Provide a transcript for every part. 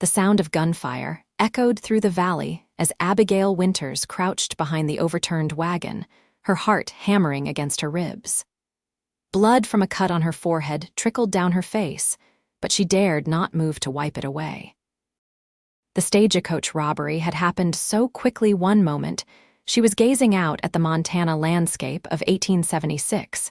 The sound of gunfire echoed through the valley as Abigail Winters crouched behind the overturned wagon, her heart hammering against her ribs. Blood from a cut on her forehead trickled down her face, but she dared not move to wipe it away. The stagecoach robbery had happened so quickly one moment, she was gazing out at the Montana landscape of 1876.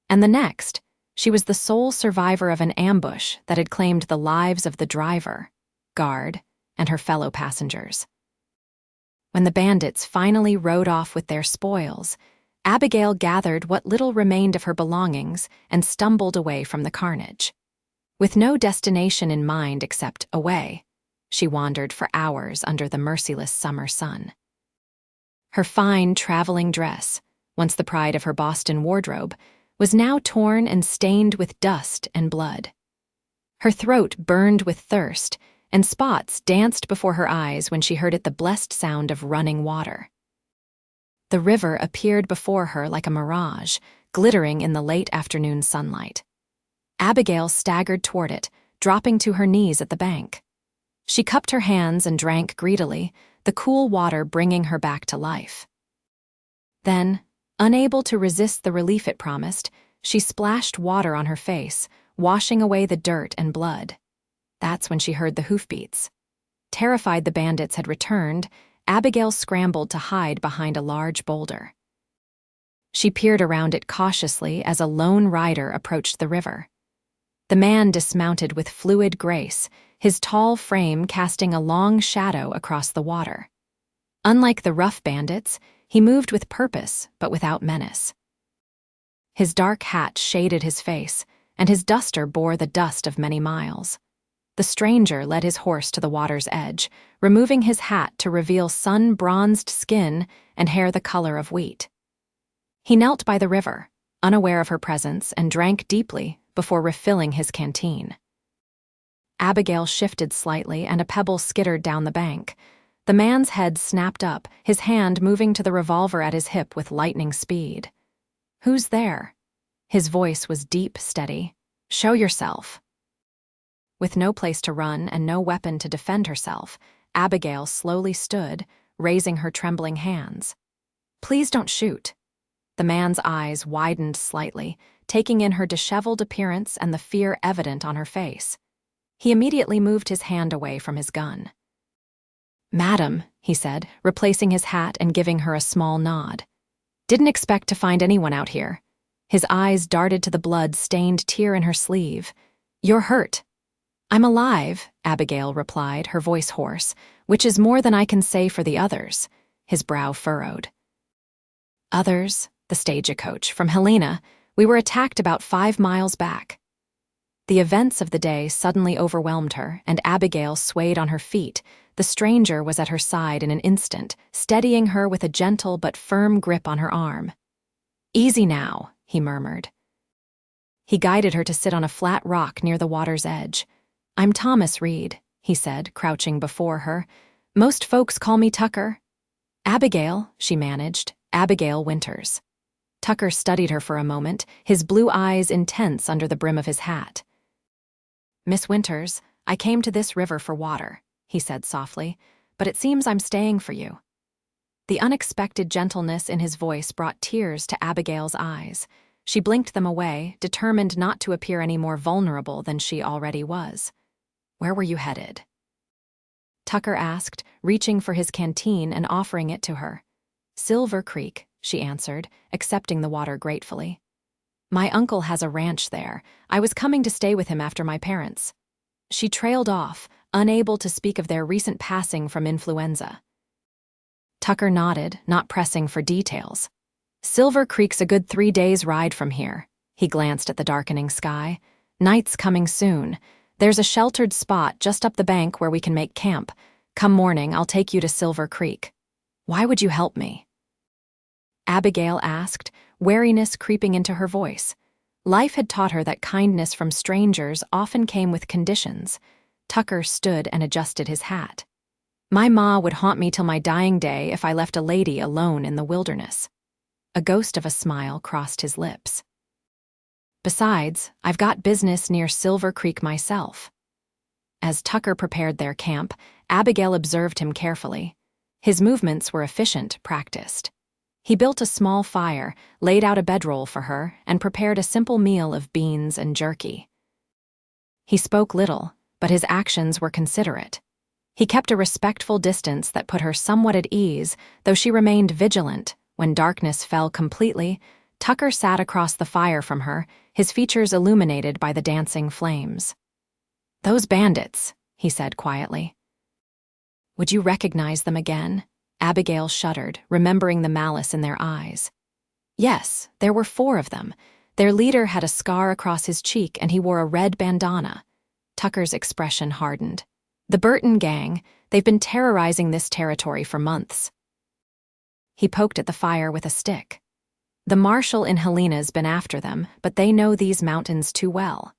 And the next, she was the sole survivor of an ambush that had claimed the lives of the driver, guard, and her fellow passengers. When the bandits finally rode off with their spoils, Abigail gathered what little remained of her belongings and stumbled away from the carnage. With no destination in mind except away, she wandered for hours under the merciless summer sun. Her fine traveling dress, once the pride of her Boston wardrobe, was now torn and stained with dust and blood. Her throat burned with thirst, and spots danced before her eyes when she heard the blessed sound of running water. The river appeared before her like a mirage, glittering in the late afternoon sunlight. Abigail staggered toward it, dropping to her knees at the bank. She cupped her hands and drank greedily, the cool water bringing her back to life. Then, unable to resist the relief it promised, she splashed water on her face, washing away the dirt and blood. That's when she heard the hoofbeats. Terrified the bandits had returned, Abigail scrambled to hide behind a large boulder. She peered around it cautiously as a lone rider approached the river. The man dismounted with fluid grace, his tall frame casting a long shadow across the water. Unlike the rough bandits, he moved with purpose but without menace. His dark hat shaded his face, and his duster bore the dust of many miles. The stranger led his horse to the water's edge, removing his hat to reveal sun-bronzed skin and hair the color of wheat. He knelt by the river, unaware of her presence, and drank deeply before refilling his canteen. Abigail shifted slightly, and a pebble skittered down the bank. The man's head snapped up, his hand moving to the revolver at his hip with lightning speed. "Who's there?" His voice was deep, steady. "Show yourself." With no place to run and no weapon to defend herself, Abigail slowly stood, raising her trembling hands. "Please don't shoot." The man's eyes widened slightly, taking in her disheveled appearance and the fear evident on her face. He immediately moved his hand away from his gun. "Madam," he said, replacing his hat and giving her a small nod. "Didn't expect to find anyone out here." His eyes darted to the blood-stained tear in her sleeve. "You're hurt." "I'm alive," Abigail replied, her voice hoarse, "which is more than I can say for the others." His brow furrowed. "Others? The stagecoach, from Helena. We were attacked about 5 miles back." The events of the day suddenly overwhelmed her, and Abigail swayed on her feet. The stranger was at her side in an instant, steadying her with a gentle but firm grip on her arm. "Easy now," he murmured. He guided her to sit on a flat rock near the water's edge. "I'm Thomas Reed," he said, crouching before her. "Most folks call me Tucker." "Abigail," she managed, "Abigail Winters." Tucker studied her for a moment, his blue eyes intense under the brim of his hat. "Miss Winters, I came to this river for water," he said softly, "but it seems I'm staying for you." The unexpected gentleness in his voice brought tears to Abigail's eyes. She blinked them away, determined not to appear any more vulnerable than she already was. "Where were you headed?" Tucker asked, reaching for his canteen and offering it to her. "Silver Creek," she answered, accepting the water gratefully. "My uncle has a ranch there. I was coming to stay with him after my parents." She trailed off, unable to speak of their recent passing from influenza. Tucker nodded, not pressing for details. "Silver Creek's a good 3 days' ride from here." He glanced at the darkening sky. "Night's coming soon. There's a sheltered spot just up the bank where we can make camp. Come morning, I'll take you to Silver Creek." "Why would you help me?" Abigail asked, wariness creeping into her voice. Life had taught her that kindness from strangers often came with conditions. Tucker stood and adjusted his hat. "My ma would haunt me till my dying day if I left a lady alone in the wilderness." A ghost of a smile crossed his lips. "Besides, I've got business near Silver Creek myself." As Tucker prepared their camp, Abigail observed him carefully. His movements were efficient, practiced. He built a small fire, laid out a bedroll for her, and prepared a simple meal of beans and jerky. He spoke little, but his actions were considerate. He kept a respectful distance that put her somewhat at ease, though she remained vigilant. When darkness fell completely, Tucker sat across the fire from her, his features illuminated by the dancing flames. "Those bandits," he said quietly. "Would you recognize them again?" Abigail shuddered, remembering the malice in their eyes. Yes, there were 4 of them. Their leader had a scar across his cheek and he wore a red bandana. Tucker's expression hardened. "The Burton gang, they've been terrorizing this territory for months." He poked at the fire with a stick. "The marshal in Helena's been after them, but they know these mountains too well."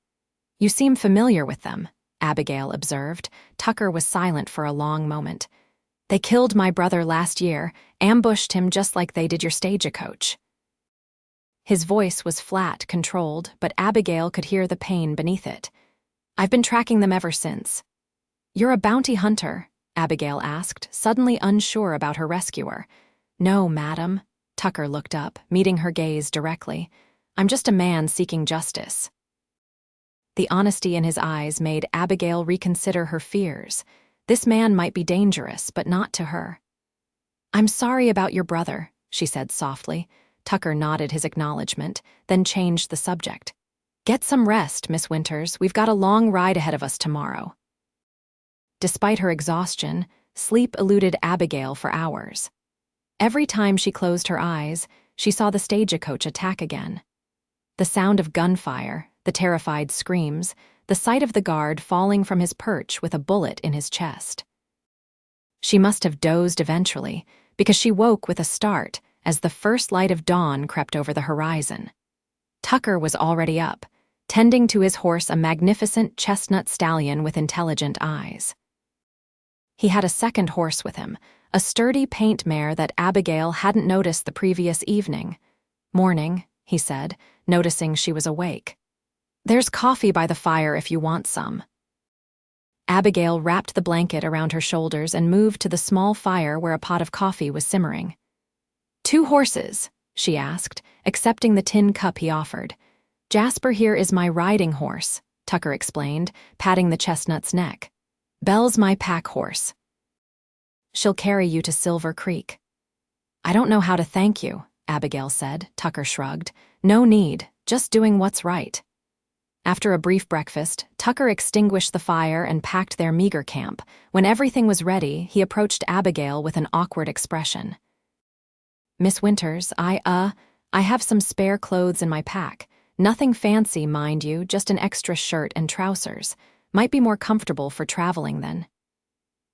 "You seem familiar with them," Abigail observed. Tucker was silent for a long moment. "They killed my brother last year, ambushed him just like they did your stagecoach." His voice was flat, controlled, but Abigail could hear the pain beneath it. "I've been tracking them ever since." "You're a bounty hunter?" Abigail asked, suddenly unsure about her rescuer. "No, madam." Tucker looked up, meeting her gaze directly. "I'm just a man seeking justice." The honesty in his eyes made Abigail reconsider her fears. This man might be dangerous, but not to her. "I'm sorry about your brother," she said softly. Tucker nodded his acknowledgement, then changed the subject. "Get some rest, Miss Winters. We've got a long ride ahead of us tomorrow." Despite her exhaustion, sleep eluded Abigail for hours. Every time she closed her eyes, she saw the stagecoach attack again. The sound of gunfire, the terrified screams, the sight of the guard falling from his perch with a bullet in his chest. She must have dozed eventually, because she woke with a start as the first light of dawn crept over the horizon. Tucker was already up, tending to his horse, a magnificent chestnut stallion with intelligent eyes. He had a second horse with him, a sturdy paint mare that Abigail hadn't noticed the previous evening. "Morning," he said, noticing she was awake. "There's coffee by the fire if you want some." Abigail wrapped the blanket around her shoulders and moved to the small fire where a pot of coffee was simmering. "2 horses?" she asked, accepting the tin cup he offered. "Jasper here is my riding horse," Tucker explained, patting the chestnut's neck. "Belle's my pack horse. She'll carry you to Silver Creek." "I don't know how to thank you," Abigail said. Tucker shrugged. "No need, just doing what's right." After a brief breakfast, Tucker extinguished the fire and packed their meager camp. When everything was ready, he approached Abigail with an awkward expression. "Miss Winters, I have some spare clothes in my pack. Nothing fancy, mind you, just an extra shirt and trousers. Might be more comfortable for traveling then."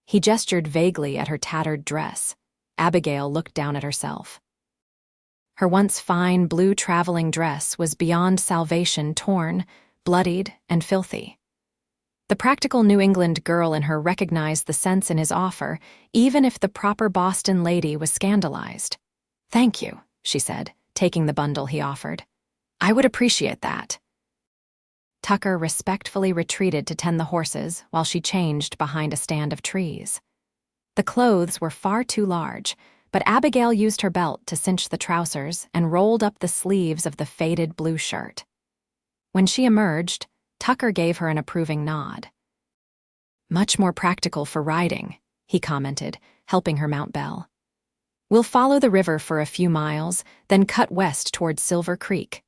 He gestured vaguely at her tattered dress. Abigail looked down at herself. Her once fine blue traveling dress was beyond salvation, torn, bloodied, and filthy. The practical New England girl in her recognized the sense in his offer, even if the proper Boston lady was scandalized. "Thank you," she said, taking the bundle he offered. "I would appreciate that." Tucker respectfully retreated to tend the horses while she changed behind a stand of trees. The clothes were far too large, but Abigail used her belt to cinch the trousers and rolled up the sleeves of the faded blue shirt. When she emerged, Tucker gave her an approving nod. "Much more practical for riding," he commented, helping her mount Belle. "We'll follow the river for a few miles, then cut west toward Silver Creek."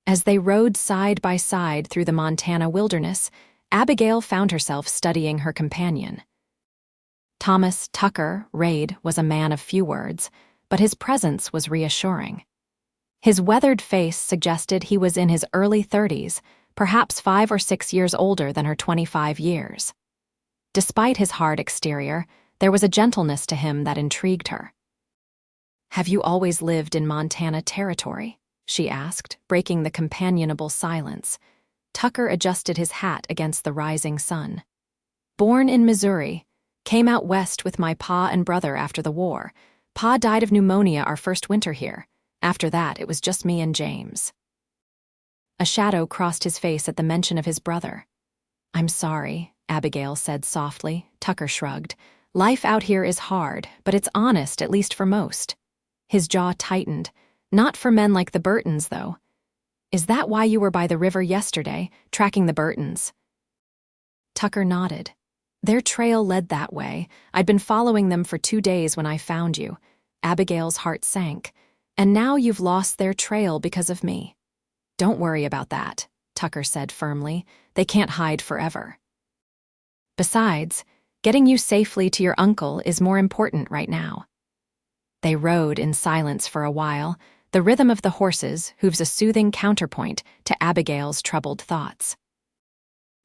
As they rode side by side through the Montana wilderness, Abigail found herself studying her companion. Thomas Tucker Reid was a man of few words, but his presence was reassuring. His weathered face suggested he was in his early 30s, perhaps 5 or 6 years older than her 25 years. Despite his hard exterior, there was a gentleness to him that intrigued her. "Have you always lived in Montana territory?" she asked, breaking the companionable silence. Tucker adjusted his hat against the rising sun. "Born in Missouri. Came out west with my pa and brother after the war. Pa died of pneumonia our first winter here. After that, it was just me and James." A shadow crossed his face at the mention of his brother. "I'm sorry," Abigail said softly. Tucker shrugged. Life out here is hard, but it's honest, at least for most. His jaw tightened. Not for men like the Burtons, though. Is that why you were by the river yesterday, tracking the Burtons? Tucker nodded. Their trail led that way. I'd been following them for 2 days when I found you. Abigail's heart sank. And now you've lost their trail because of me. Don't worry about that, Tucker said firmly. They can't hide forever. Besides, getting you safely to your uncle is more important right now. They rode in silence for a while, the rhythm of the horses' hooves a soothing counterpoint to Abigail's troubled thoughts.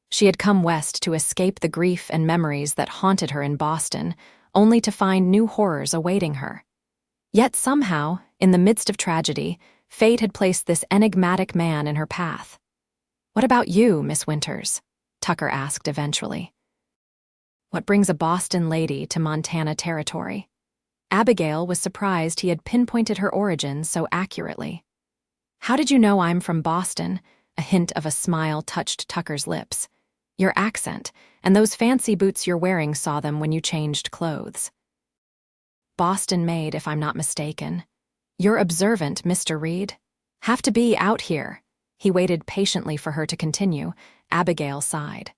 She had come west to escape the grief and memories that haunted her in Boston, only to find new horrors awaiting her. Yet somehow, in the midst of tragedy, fate had placed this enigmatic man in her path. "What about you, Miss Winters?" Tucker asked eventually. "What brings a Boston lady to Montana territory?" Abigail was surprised he had pinpointed her origins so accurately. "How did you know I'm from Boston?" A hint of a smile touched Tucker's lips. "Your accent, and those fancy boots you're wearing saw them when you changed clothes. Boston-made, if I'm not mistaken. You're observant, Mr. Reed. Have to be out here." He waited patiently for her to continue. Abigail sighed.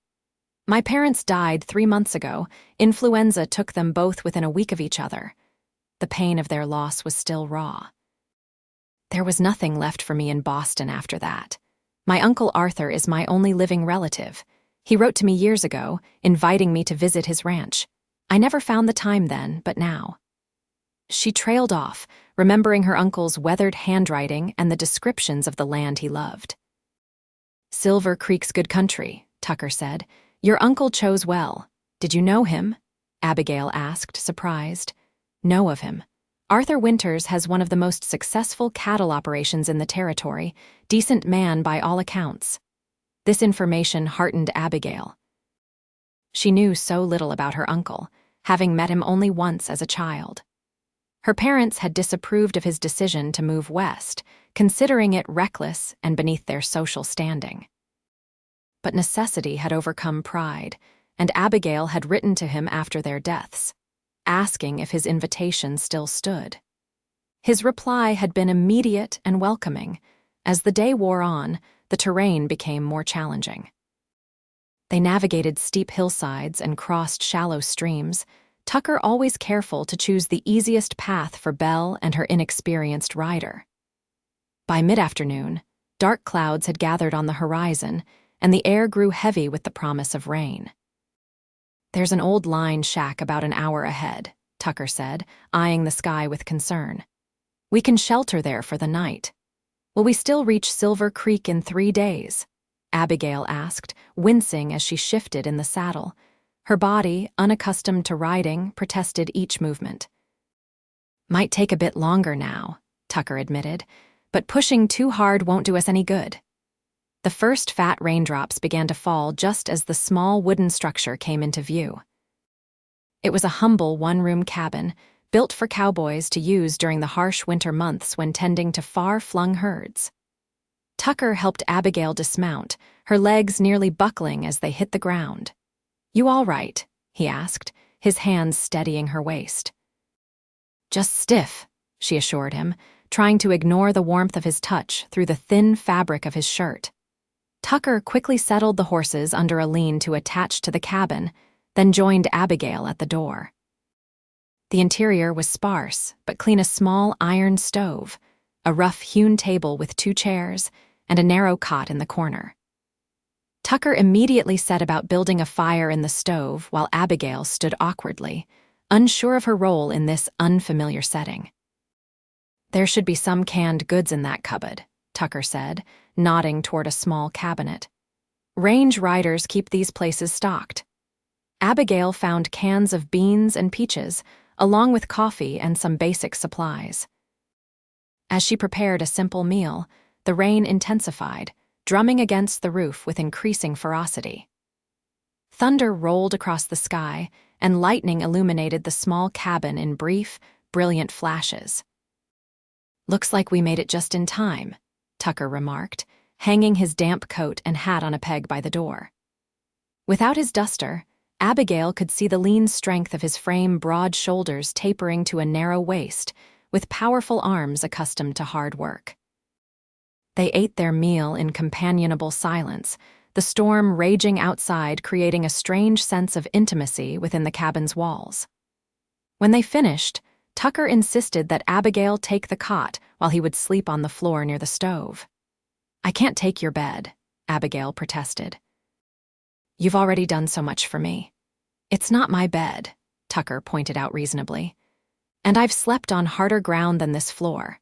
"My parents died 3 months ago. Influenza took them both within a week of each other. The pain of their loss was still raw. There was nothing left for me in Boston after that. My Uncle Arthur is my only living relative. He wrote to me years ago, inviting me to visit his ranch. I never found the time then, but now." She trailed off, remembering her uncle's weathered handwriting and the descriptions of the land he loved. "Silver Creek's good country," Tucker said. "Your uncle chose well. Did you know him?" Abigail asked, surprised. "Know of him. Arthur Winters has one of the most successful cattle operations in the territory. Decent man by all accounts." This information heartened Abigail. She knew so little about her uncle, having met him only once as a child. Her parents had disapproved of his decision to move west, considering it reckless and beneath their social standing. But necessity had overcome pride, and Abigail had written to him after their deaths, asking if his invitation still stood. His reply had been immediate and welcoming. As the day wore on, the terrain became more challenging. They navigated steep hillsides and crossed shallow streams, Tucker always careful to choose the easiest path for Belle and her inexperienced rider. By mid-afternoon, dark clouds had gathered on the horizon, and the air grew heavy with the promise of rain. "There's an old line shack about an hour ahead," Tucker said, eyeing the sky with concern. "We can shelter there for the night. Will we still reach Silver Creek in 3 days?" Abigail asked, wincing as she shifted in the saddle. Her body, unaccustomed to riding, protested each movement. "Might take a bit longer now," Tucker admitted, "but pushing too hard won't do us any good." The first fat raindrops began to fall just as the small wooden structure came into view. It was a humble one-room cabin, built for cowboys to use during the harsh winter months when tending to far-flung herds. Tucker helped Abigail dismount, her legs nearly buckling as they hit the ground. "You all right?" he asked, his hands steadying her waist. "Just stiff," she assured him, trying to ignore the warmth of his touch through the thin fabric of his shirt. Tucker quickly settled the horses under a lean-to attached to the cabin, then joined Abigail at the door. The interior was sparse, but clean: a small iron stove, a rough-hewn table with 2 chairs, and a narrow cot in the corner. Tucker immediately set about building a fire in the stove while Abigail stood awkwardly, unsure of her role in this unfamiliar setting. "There should be some canned goods in that cupboard," Tucker said, nodding toward a small cabinet. "Range riders keep these places stocked." Abigail found cans of beans and peaches, along with coffee and some basic supplies. As she prepared a simple meal, the rain intensified, drumming against the roof with increasing ferocity. Thunder rolled across the sky, and lightning illuminated the small cabin in brief, brilliant flashes. "Looks like we made it just in time," Tucker remarked, hanging his damp coat and hat on a peg by the door. Without his duster, Abigail could see the lean strength of his frame, broad shoulders tapering to a narrow waist, with powerful arms accustomed to hard work. They ate their meal in companionable silence, the storm raging outside creating a strange sense of intimacy within the cabin's walls. When they finished, Tucker insisted that Abigail take the cot while he would sleep on the floor near the stove. "I can't take your bed," Abigail protested. "You've already done so much for me." "It's not my bed," Tucker pointed out reasonably. "And I've slept on harder ground than this floor."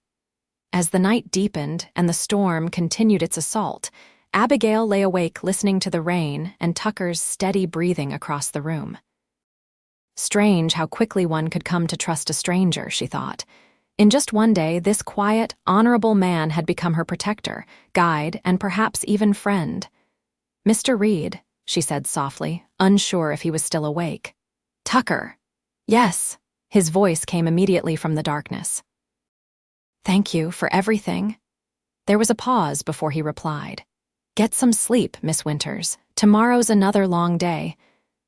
As the night deepened and the storm continued its assault, Abigail lay awake listening to the rain and Tucker's steady breathing across the room. Strange how quickly one could come to trust a stranger, she thought. In just one day, this quiet, honorable man had become her protector, guide, and perhaps even friend. "Mr. Reed," she said softly, unsure if he was still awake. "Tucker." "Yes." His voice came immediately from the darkness. "Thank you for everything." There was a pause before he replied. "Get some sleep, Miss Winters. Tomorrow's another long day."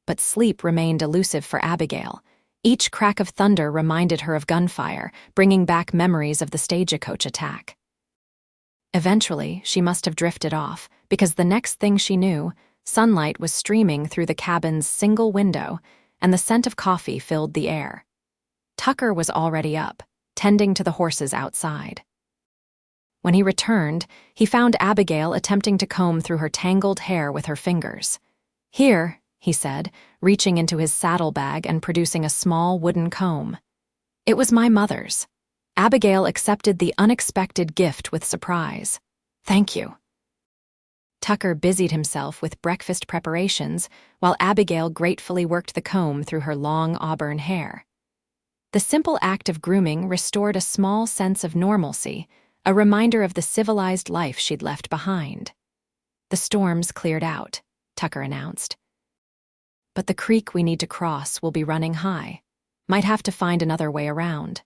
But sleep remained elusive for Abigail. Each crack of thunder reminded her of gunfire, bringing back memories of the stagecoach attack. Eventually, she must have drifted off, because the next thing she knew, sunlight was streaming through the cabin's single window, and the scent of coffee filled the air. Tucker was already up, tending to the horses outside. When he returned, he found Abigail attempting to comb through her tangled hair with her fingers. "Here," he said, reaching into his saddlebag and producing a small wooden comb. "It was my mother's." Abigail accepted the unexpected gift with surprise. "Thank you." Tucker busied himself with breakfast preparations, while Abigail gratefully worked the comb through her long auburn hair. The simple act of grooming restored a small sense of normalcy, a reminder of the civilized life she'd left behind. "The storm's cleared out," Tucker announced. "But the creek we need to cross will be running high. Might have to find another way around."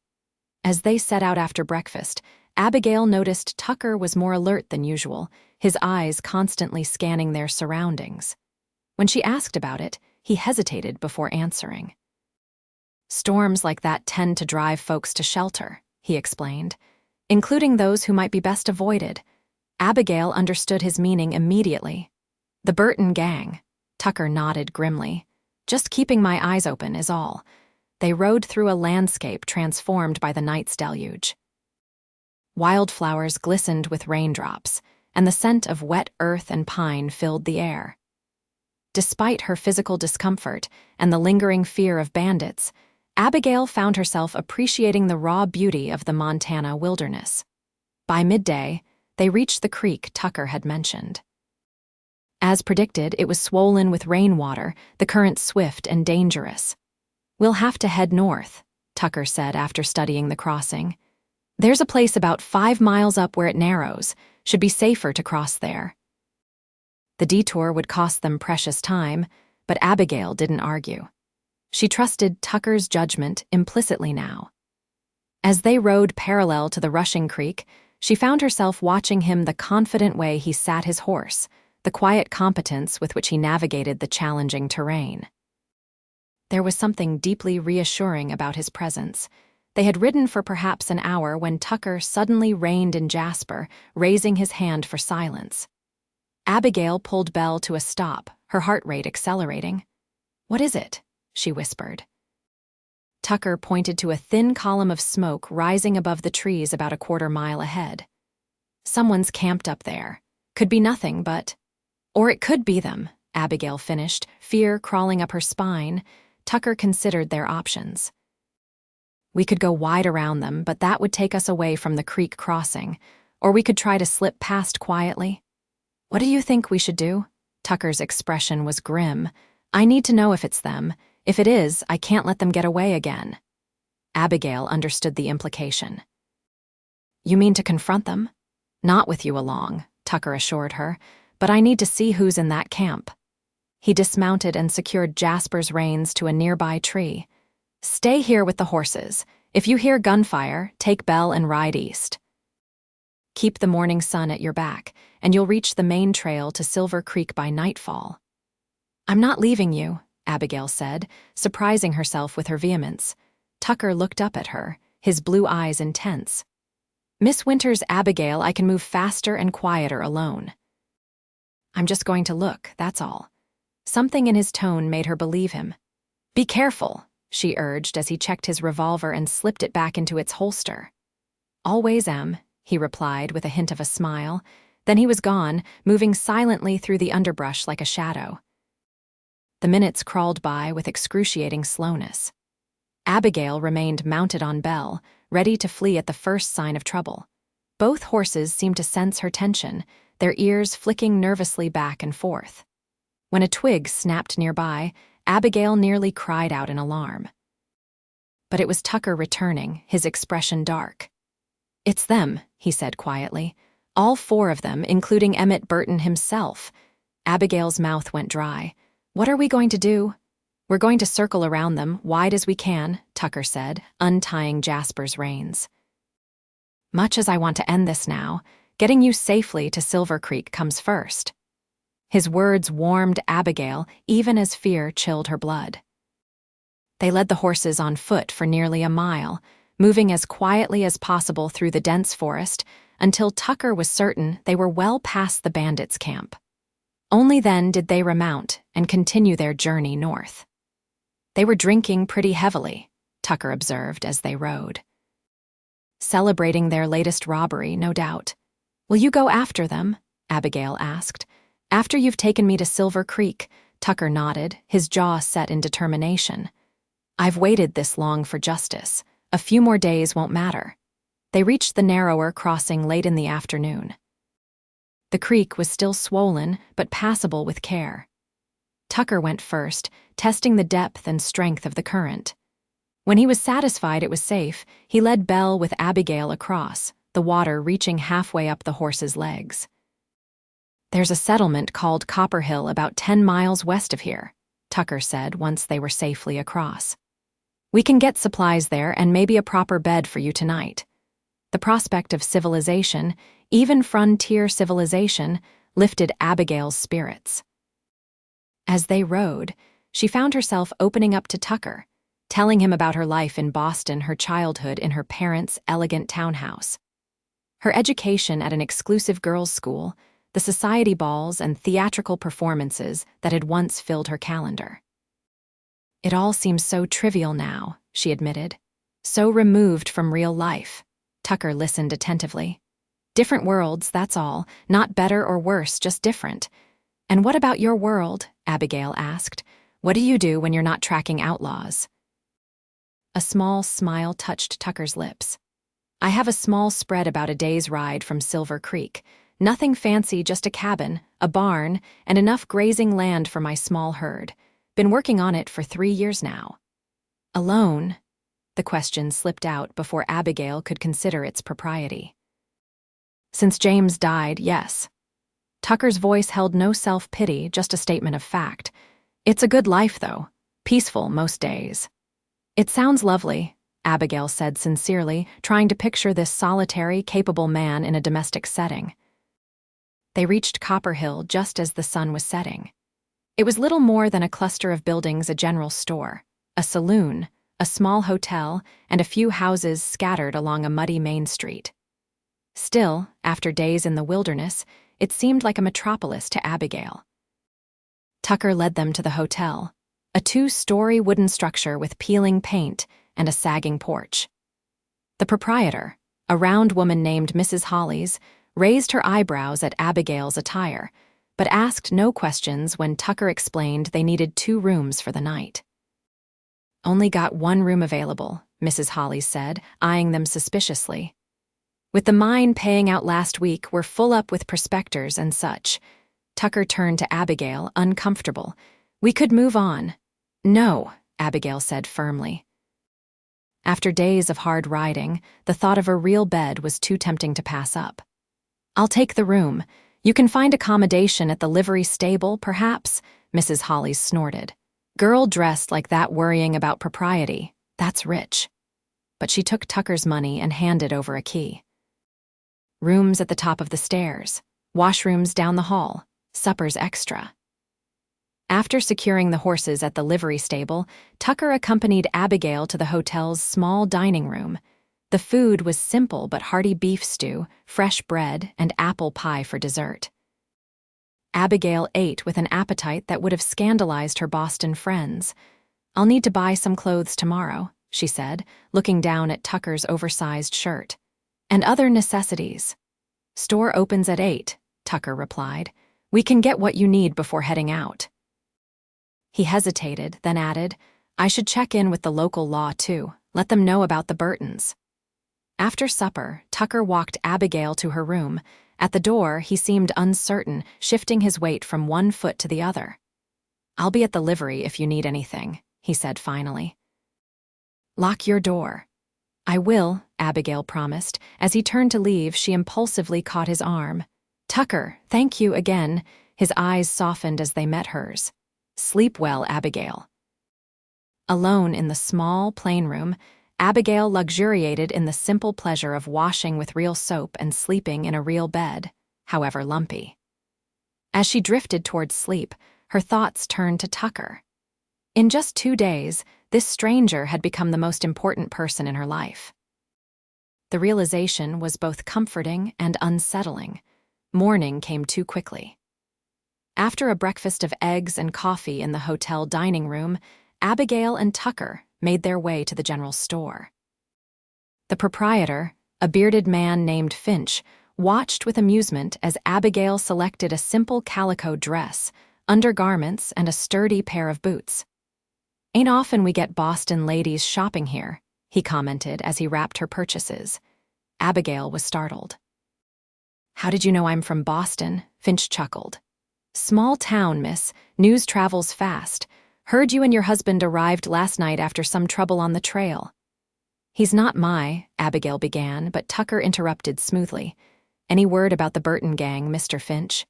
As they set out after breakfast, Abigail noticed Tucker was more alert than usual, his eyes constantly scanning their surroundings. When she asked about it, he hesitated before answering. "Storms like that tend to drive folks to shelter," he explained, "including those who might be best avoided." Abigail understood his meaning immediately. "The Burton gang." Tucker nodded grimly. "Just keeping my eyes open is all." They rode through a landscape transformed by the night's deluge. Wildflowers glistened with raindrops, and the scent of wet earth and pine filled the air. Despite her physical discomfort and the lingering fear of bandits, Abigail found herself appreciating the raw beauty of the Montana wilderness. By midday, they reached the creek Tucker had mentioned. As predicted, it was swollen with rainwater, the current swift and dangerous. "We'll have to head north," Tucker said after studying the crossing. "There's a place about 5 miles up where it narrows. Should be safer to cross there." The detour would cost them precious time, but Abigail didn't argue. She trusted Tucker's judgment implicitly now. As they rode parallel to the rushing creek, she found herself watching him the confident way he sat his horse, the quiet competence with which he navigated the challenging terrain. There was something deeply reassuring about his presence. They had ridden for perhaps an hour when Tucker suddenly reined in Jasper, raising his hand for silence. Abigail pulled Belle to a stop, her heart rate accelerating. "What is it?" she whispered. Tucker pointed to a thin column of smoke rising above the trees about a quarter-mile ahead. "Someone's camped up there. Could be nothing but—" "Or it could be them," Abigail finished, fear crawling up her spine. Tucker considered their options. "We could go wide around them, but that would take us away from the creek crossing. Or we could try to slip past quietly." "What do you think we should do?" Tucker's expression was grim. "I need to know if it's them. If it is, I can't let them get away again." Abigail understood the implication. "You mean to confront them?" "Not with you along," Tucker assured her, "but I need to see who's in that camp." He dismounted and secured Jasper's reins to a nearby tree. "Stay here with the horses. If you hear gunfire, take Belle and ride east. Keep the morning sun at your back, and you'll reach the main trail to Silver Creek by nightfall." "I'm not leaving you," Abigail said, surprising herself with her vehemence. Tucker looked up at her, his blue eyes intense. "Miss Winters, Abigail, I can move faster and quieter alone. I'm just going to look, that's all." Something in his tone made her believe him. "Be careful," she urged as he checked his revolver and slipped it back into its holster. "Always am," he replied with a hint of a smile. Then he was gone, moving silently through the underbrush like a shadow. The minutes crawled by with excruciating slowness. Abigail remained mounted on Belle, ready to flee at the first sign of trouble. Both horses seemed to sense her tension, their ears flicking nervously back and forth. When a twig snapped nearby, Abigail nearly cried out in alarm. But it was Tucker returning, his expression dark. "It's them," he said quietly. "All four of them, including Burton himself." Abigail's mouth went dry. "What are we going to do?" "We're going to circle around them, wide as we can," Tucker said, untying Jasper's reins. "Much as I want to end this now, getting you safely to Silver Creek comes first." His words warmed Abigail, even as fear chilled her blood. They led the horses on foot for nearly a mile, moving as quietly as possible through the dense forest until Tucker was certain they were well past the bandits' camp. Only then did they remount and continue their journey north. "They were drinking pretty heavily," Tucker observed as they rode. "Celebrating their latest robbery, no doubt." "Will you go after them?" Abigail asked. "After you've taken me to Silver Creek," Tucker nodded, his jaw set in determination. "I've waited this long for justice. A few more days won't matter." They reached the narrower crossing late in the afternoon. The creek was still swollen, but passable with care. Tucker went first, testing the depth and strength of the current. When he was satisfied it was safe, he led Belle with Abigail across, the water reaching halfway up the horse's legs. "There's a settlement called Copper Hill about 10 miles west of here," Tucker said once they were safely across. "We can get supplies there and maybe a proper bed for you tonight." The prospect of civilization, even frontier civilization, lifted Abigail's spirits. As they rode, she found herself opening up to Tucker, telling him about her life in Boston, her childhood in her parents' elegant townhouse, her education at an exclusive girls' school, the society balls and theatrical performances that had once filled her calendar. "It all seems so trivial now," she admitted. "So removed from real life." Tucker listened attentively. "Different worlds, that's all. Not better or worse, just different." "And what about your world?" Abigail asked. "What do you do when you're not tracking outlaws?" A small smile touched Tucker's lips. "I have a small spread about a day's ride from Silver Creek. Nothing fancy, just a cabin, a barn, and enough grazing land for my small herd. Been working on it for 3 years now." "Alone?" The question slipped out before Abigail could consider its propriety. "Since James died, yes." Tucker's voice held no self-pity, just a statement of fact. "It's a good life, though. Peaceful most days." "It sounds lovely," Abigail said sincerely, trying to picture this solitary, capable man in a domestic setting. They reached Copper Hill just as the sun was setting. It was little more than a cluster of buildings, a general store, a saloon, a small hotel, and a few houses scattered along a muddy main street. Still, after days in the wilderness, it seemed like a metropolis to Abigail. Tucker led them to the hotel, a 2-story wooden structure with peeling paint and a sagging porch. The proprietor, a round woman named Mrs. Hollies, raised her eyebrows at Abigail's attire, but asked no questions when Tucker explained they needed 2 rooms for the night. "Only got 1 room available," Mrs. Hollies said, eyeing them suspiciously. "With the mine paying out last week, we're full up with prospectors and such." Tucker turned to Abigail, uncomfortable. "We could move on." "No," Abigail said firmly. After days of hard riding, the thought of a real bed was too tempting to pass up. "I'll take the room. You can find accommodation at the livery stable, perhaps," Mrs. Hollies snorted. "Girl dressed like that worrying about propriety. That's rich." But she took Tucker's money and handed over a key. "Rooms at the top of the stairs. Washrooms down the hall. Supper's extra." After securing the horses at the livery stable, Tucker accompanied Abigail to the hotel's small dining room. The food was simple but hearty beef stew, fresh bread, and apple pie for dessert. Abigail ate with an appetite that would have scandalized her Boston friends. "I'll need to buy some clothes tomorrow," she said, looking down at Tucker's oversized shirt. "And other necessities." "Store opens at 8, Tucker replied. "We can get what you need before heading out." He hesitated, then added, "I should check in with the local law, too. Let them know about the Burtons." After supper, Tucker walked Abigail to her room. At the door, he seemed uncertain, shifting his weight from one foot to the other. "I'll be at the livery if you need anything," he said finally. "Lock your door." "I will," Abigail promised. As he turned to leave, she impulsively caught his arm. "Tucker, thank you again." His eyes softened as they met hers. "Sleep well, Abigail." Alone in the small, plain room, Abigail luxuriated in the simple pleasure of washing with real soap and sleeping in a real bed, however lumpy. As she drifted towards sleep, her thoughts turned to Tucker. In just 2 days, this stranger had become the most important person in her life. The realization was both comforting and unsettling. Morning came too quickly. After a breakfast of eggs and coffee in the hotel dining room, Abigail and Tucker made their way to the general store. The proprietor, a bearded man named Finch, watched with amusement as Abigail selected a simple calico dress, undergarments, and a sturdy pair of boots. "Ain't often we get Boston ladies shopping here," he commented as he wrapped her purchases. Abigail was startled. "How did you know I'm from Boston?" Finch chuckled. "Small town, miss. News travels fast. Heard you and your husband arrived last night after some trouble on the trail." "He's not Abigail began, but Tucker interrupted smoothly. "Any word about the Burton gang, Mr. Finch?"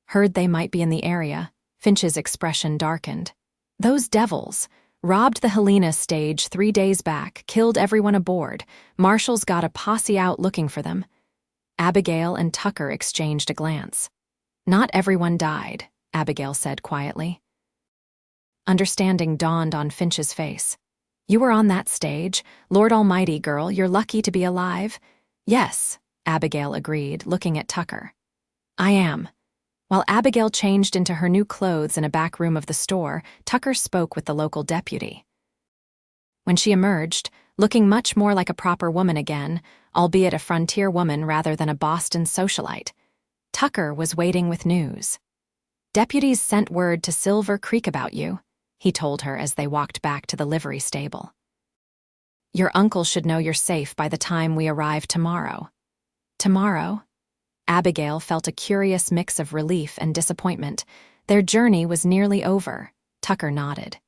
"Heard they might be in the area." Finch's expression darkened. "Those devils robbed the Helena stage 3 days back, killed everyone aboard. Marshals got a posse out looking for them." Abigail and Tucker exchanged a glance. "Not everyone died," Abigail said quietly. Understanding dawned on Finch's face. "You were on that stage? Lord Almighty, girl, you're lucky to be alive." "Yes," Abigail agreed, looking at Tucker. "I am." While Abigail changed into her new clothes in a back room of the store, Tucker spoke with the local deputy. When she emerged, looking much more like a proper woman again, albeit a frontier woman rather than a Boston socialite, Tucker was waiting with news. "Deputies sent word to Silver Creek about you," he told her as they walked back to the livery stable. "Your uncle should know you're safe by the time we arrive tomorrow." "Tomorrow?" Abigail felt a curious mix of relief and disappointment. Their journey was nearly over. Tucker nodded.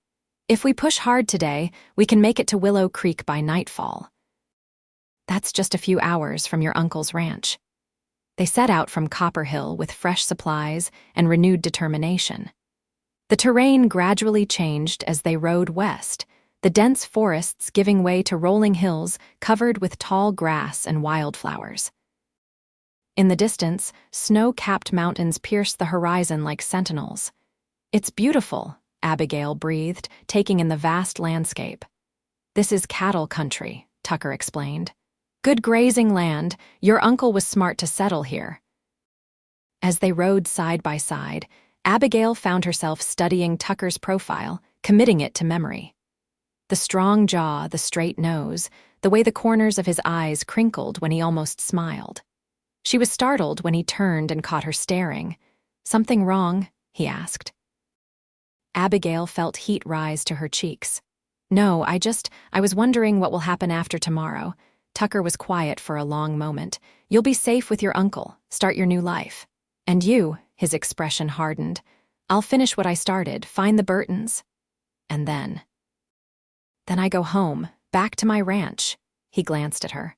"If we push hard today, we can make it to Willow Creek by nightfall." "That's just a few hours from your uncle's ranch." They set out from Copper Hill with fresh supplies and renewed determination. The terrain gradually changed as they rode west, the dense forests giving way to rolling hills covered with tall grass and wildflowers. In the distance, snow-capped mountains pierced the horizon like sentinels. "It's beautiful," Abigail breathed, taking in the vast landscape. "This is cattle country," Tucker explained. "Good grazing land. Your uncle was smart to settle here." As they rode side by side, Abigail found herself studying Tucker's profile, committing it to memory. The strong jaw, the straight nose, the way the corners of his eyes crinkled when he almost smiled. She was startled when he turned and caught her staring. "Something wrong?" he asked. Abigail felt heat rise to her cheeks. "No, I was wondering what will happen after tomorrow." Tucker was quiet for a long moment. "You'll be safe with your uncle, start your new life. And you," his expression hardened. "I'll finish what I started, find the Burtons. And then I go home, back to my ranch." He glanced at her.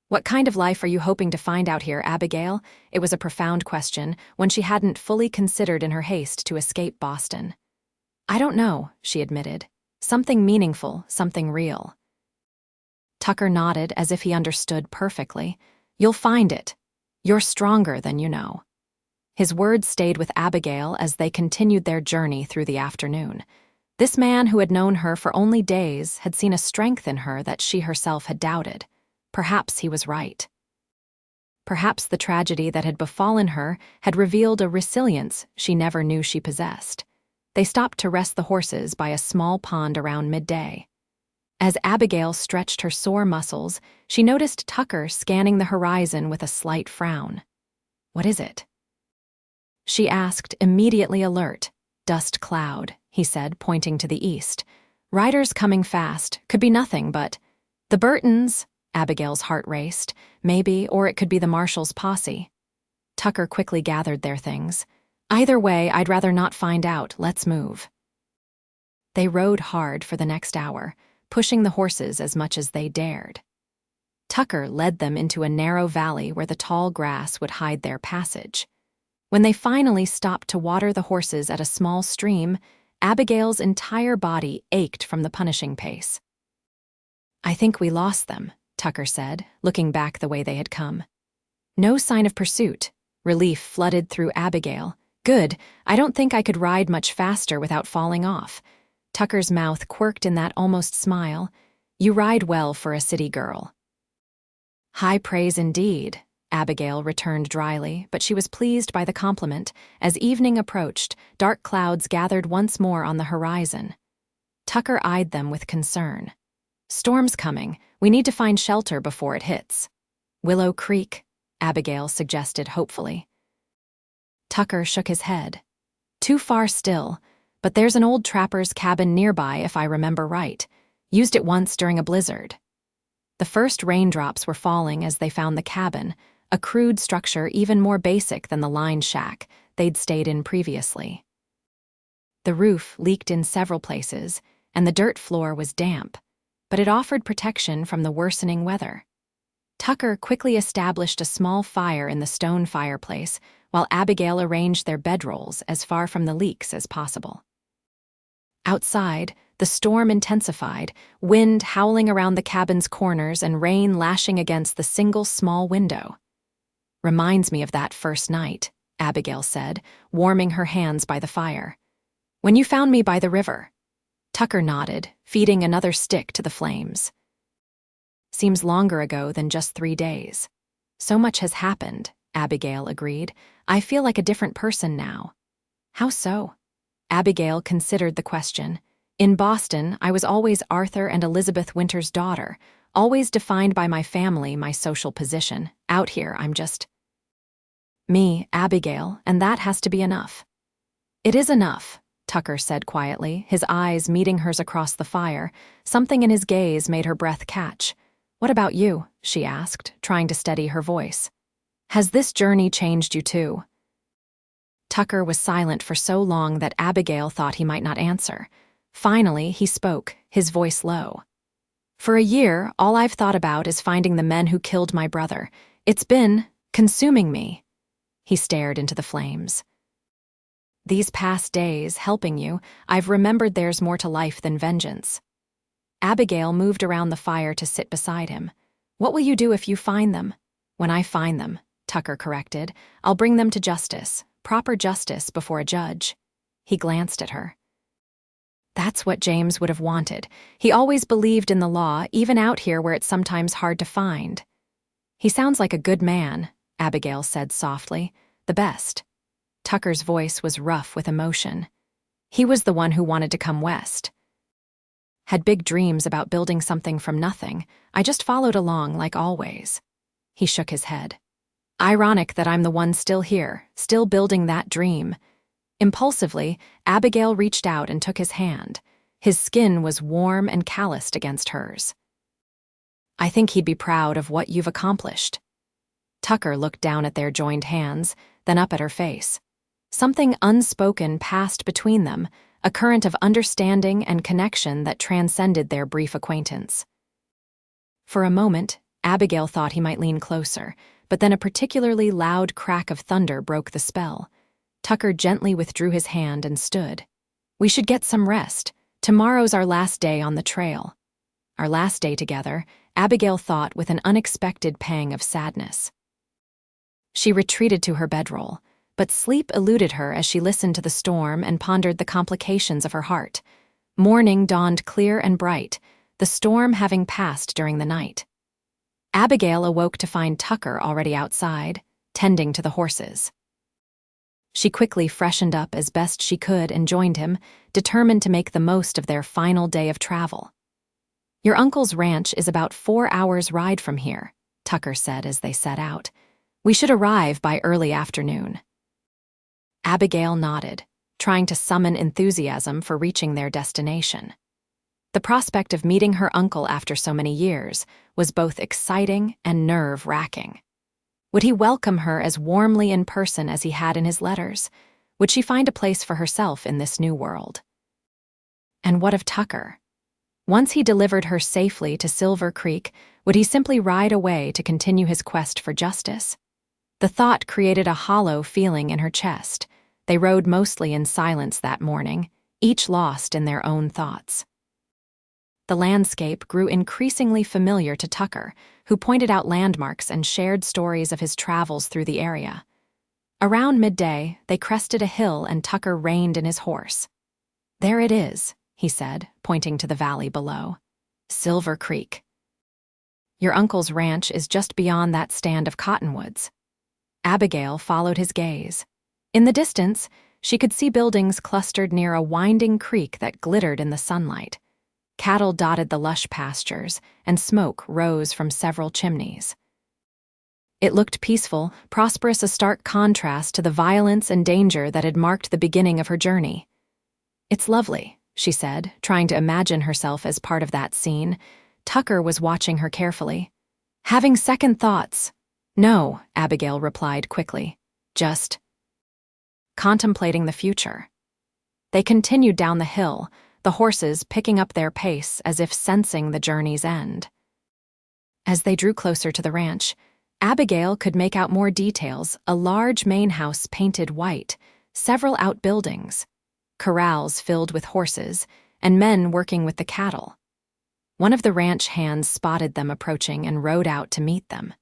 "What kind of life are you hoping to find out here, Abigail?" It was a profound question, one she hadn't fully considered in her haste to escape Boston. "I don't know," she admitted. "Something meaningful, something real." Tucker nodded as if he understood perfectly. "You'll find it. You're stronger than you know." His words stayed with Abigail as they continued their journey through the afternoon. This man who had known her for only days had seen a strength in her that she herself had doubted. Perhaps he was right. Perhaps the tragedy that had befallen her had revealed a resilience she never knew she possessed. They stopped to rest the horses by a small pond around midday. As Abigail stretched her sore muscles, she noticed Tucker scanning the horizon with a slight frown. "What is it?" she asked, immediately alert. "Dust cloud," he said, pointing to the east. "Riders coming fast. Could be nothing but—" "The Burtons," Abigail's heart raced. "Maybe, or it could be the marshal's posse." Tucker quickly gathered their things. "Either way, I'd rather not find out. Let's move." They rode hard for the next hour, pushing the horses as much as they dared. Tucker led them into a narrow valley where the tall grass would hide their passage. When they finally stopped to water the horses at a small stream, Abigail's entire body ached from the punishing pace. "I think we lost them," Tucker said, looking back the way they had come. No sign of pursuit. Relief flooded through Abigail. "Good. I don't think I could ride much faster without falling off." Tucker's mouth quirked in that almost smile. "You ride well for a city girl." "High praise indeed," Abigail returned dryly, but she was pleased by the compliment. As evening approached, dark clouds gathered once more on the horizon. Tucker eyed them with concern. "Storm's coming. We need to find shelter before it hits." "Willow Creek," Abigail suggested hopefully. Tucker shook his head. "Too far still, but there's an old trapper's cabin nearby if I remember right. Used it once during a blizzard." The first raindrops were falling as they found the cabin, a crude structure even more basic than the line shack they'd stayed in previously. The roof leaked in several places, and the dirt floor was damp, but it offered protection from the worsening weather. Tucker quickly established a small fire in the stone fireplace, while Abigail arranged their bedrolls as far from the leaks as possible. Outside, the storm intensified, wind howling around the cabin's corners and rain lashing against the single small window. "Reminds me of that first night," Abigail said, warming her hands by the fire. "When you found me by the river." Tucker nodded, feeding another stick to the flames. "Seems longer ago than just 3 days. So much has happened," Abigail agreed. "I feel like a different person now." "How so?" Abigail considered the question. "In Boston, I was always Arthur and Elizabeth Winters' daughter, always defined by my family, my social position. Out here, I'm just me, Abigail, and that has to be enough." "It is enough," Tucker said quietly, his eyes meeting hers across the fire. Something in his gaze made her breath catch. "What about you?" she asked, trying to steady her voice. "Has this journey changed you too?" Tucker was silent for so long that Abigail thought he might not answer. Finally, he spoke, his voice low. "For a year, all I've thought about is finding the men who killed my brother. It's been consuming me." He stared into the flames. "These past days, helping you, I've remembered there's more to life than vengeance." Abigail moved around the fire to sit beside him. "What will you do if you find them?" "When I find them," Tucker corrected, "I'll bring them to justice, proper justice before a judge." He glanced at her. That's what James would have wanted. He always believed in the law, even out here where it's sometimes hard to find. "He sounds like a good man," Abigail said softly. "The best." Tucker's voice was rough with emotion. He was the one who wanted to come west. "Had big dreams about building something from nothing. I just followed along like always." He shook his head. "Ironic that I'm the one still here, still building that dream." Impulsively, Abigail reached out and took his hand. His skin was warm and calloused against hers. "I think he'd be proud of what you've accomplished." Tucker looked down at their joined hands, then up at her face. Something unspoken passed between them, a current of understanding and connection that transcended their brief acquaintance. For a moment, Abigail thought he might lean closer, but then a particularly loud crack of thunder broke the spell. Tucker gently withdrew his hand and stood. "We should get some rest. Tomorrow's our last day on the trail." Our last day together, Abigail thought with an unexpected pang of sadness. She retreated to her bedroll. but sleep eluded her as she listened to the storm and pondered the complications of her heart. Morning dawned clear and bright, the storm having passed during the night. Abigail awoke to find Tucker already outside, tending to the horses. She quickly freshened up as best she could and joined him, determined to make the most of their final day of travel. "Your uncle's ranch is about 4 hours' ride from here," Tucker said as they set out. "We should arrive by early afternoon." Abigail nodded, trying to summon enthusiasm for reaching their destination. The prospect of meeting her uncle after so many years was both exciting and nerve-wracking. Would he welcome her as warmly in person as he had in his letters? Would she find a place for herself in this new world? And what of Tucker? Once he delivered her safely to Silver Creek, would he simply ride away to continue his quest for justice? The thought created a hollow feeling in her chest. They rode mostly in silence that morning, each lost in their own thoughts. The landscape grew increasingly familiar to Tucker, who pointed out landmarks and shared stories of his travels through the area. Around midday, they crested a hill and Tucker reined in his horse. "There it is," he said, pointing to the valley below. "Silver Creek. Your uncle's ranch is just beyond that stand of cottonwoods." Abigail followed his gaze. In the distance, she could see buildings clustered near a winding creek that glittered in the sunlight. Cattle dotted the lush pastures, and smoke rose from several chimneys. It looked peaceful, prosperous, a stark contrast to the violence and danger that had marked the beginning of her journey. "It's lovely," she said, trying to imagine herself as part of that scene. Tucker was watching her carefully. "Having second thoughts?" "No," Abigail replied quickly. "Just contemplating the future." They continued down the hill, the horses picking up their pace as if sensing the journey's end. As they drew closer to the ranch, Abigail could make out more details: a large main house painted white, several outbuildings, corrals filled with horses, and men working with the cattle. One of the ranch hands spotted them approaching and rode out to meet them.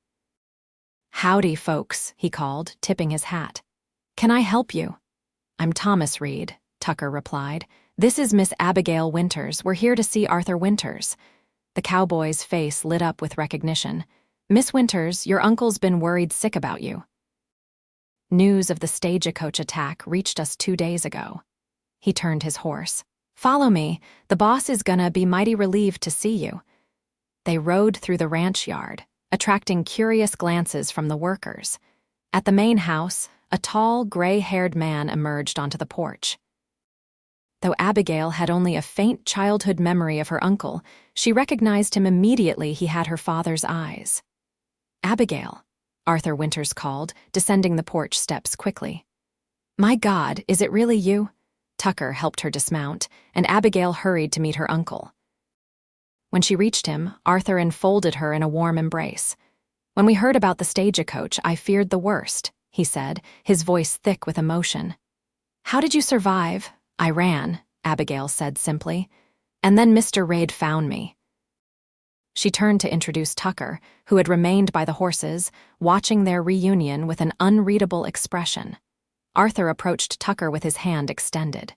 "Howdy, folks," he called, tipping his hat. "Can I help you?" "I'm Thomas Reed," Tucker replied. "This is Miss Abigail Winters. We're here to see Arthur Winters." The cowboy's face lit up with recognition. "Miss Winters, your uncle's been worried sick about you. News of the stagecoach attack reached us 2 days ago." He turned his horse. "Follow me. The boss is gonna be mighty relieved to see you." They rode through the ranch yard, attracting curious glances from the workers. At the main house, a tall, gray-haired man emerged onto the porch. Though Abigail had only a faint childhood memory of her uncle, she recognized him immediately. He had her father's eyes. "Abigail," Arthur Winters called, descending the porch steps quickly. "My God, is it really you?" Tucker helped her dismount, and Abigail hurried to meet her uncle. When she reached him, Arthur enfolded her in a warm embrace. "When we heard about the stagecoach, I feared the worst," he said, his voice thick with emotion. "How did you survive?" "I ran," Abigail said simply. "And then Mr. Reid found me." She turned to introduce Tucker, who had remained by the horses, watching their reunion with an unreadable expression. Arthur approached Tucker with his hand extended.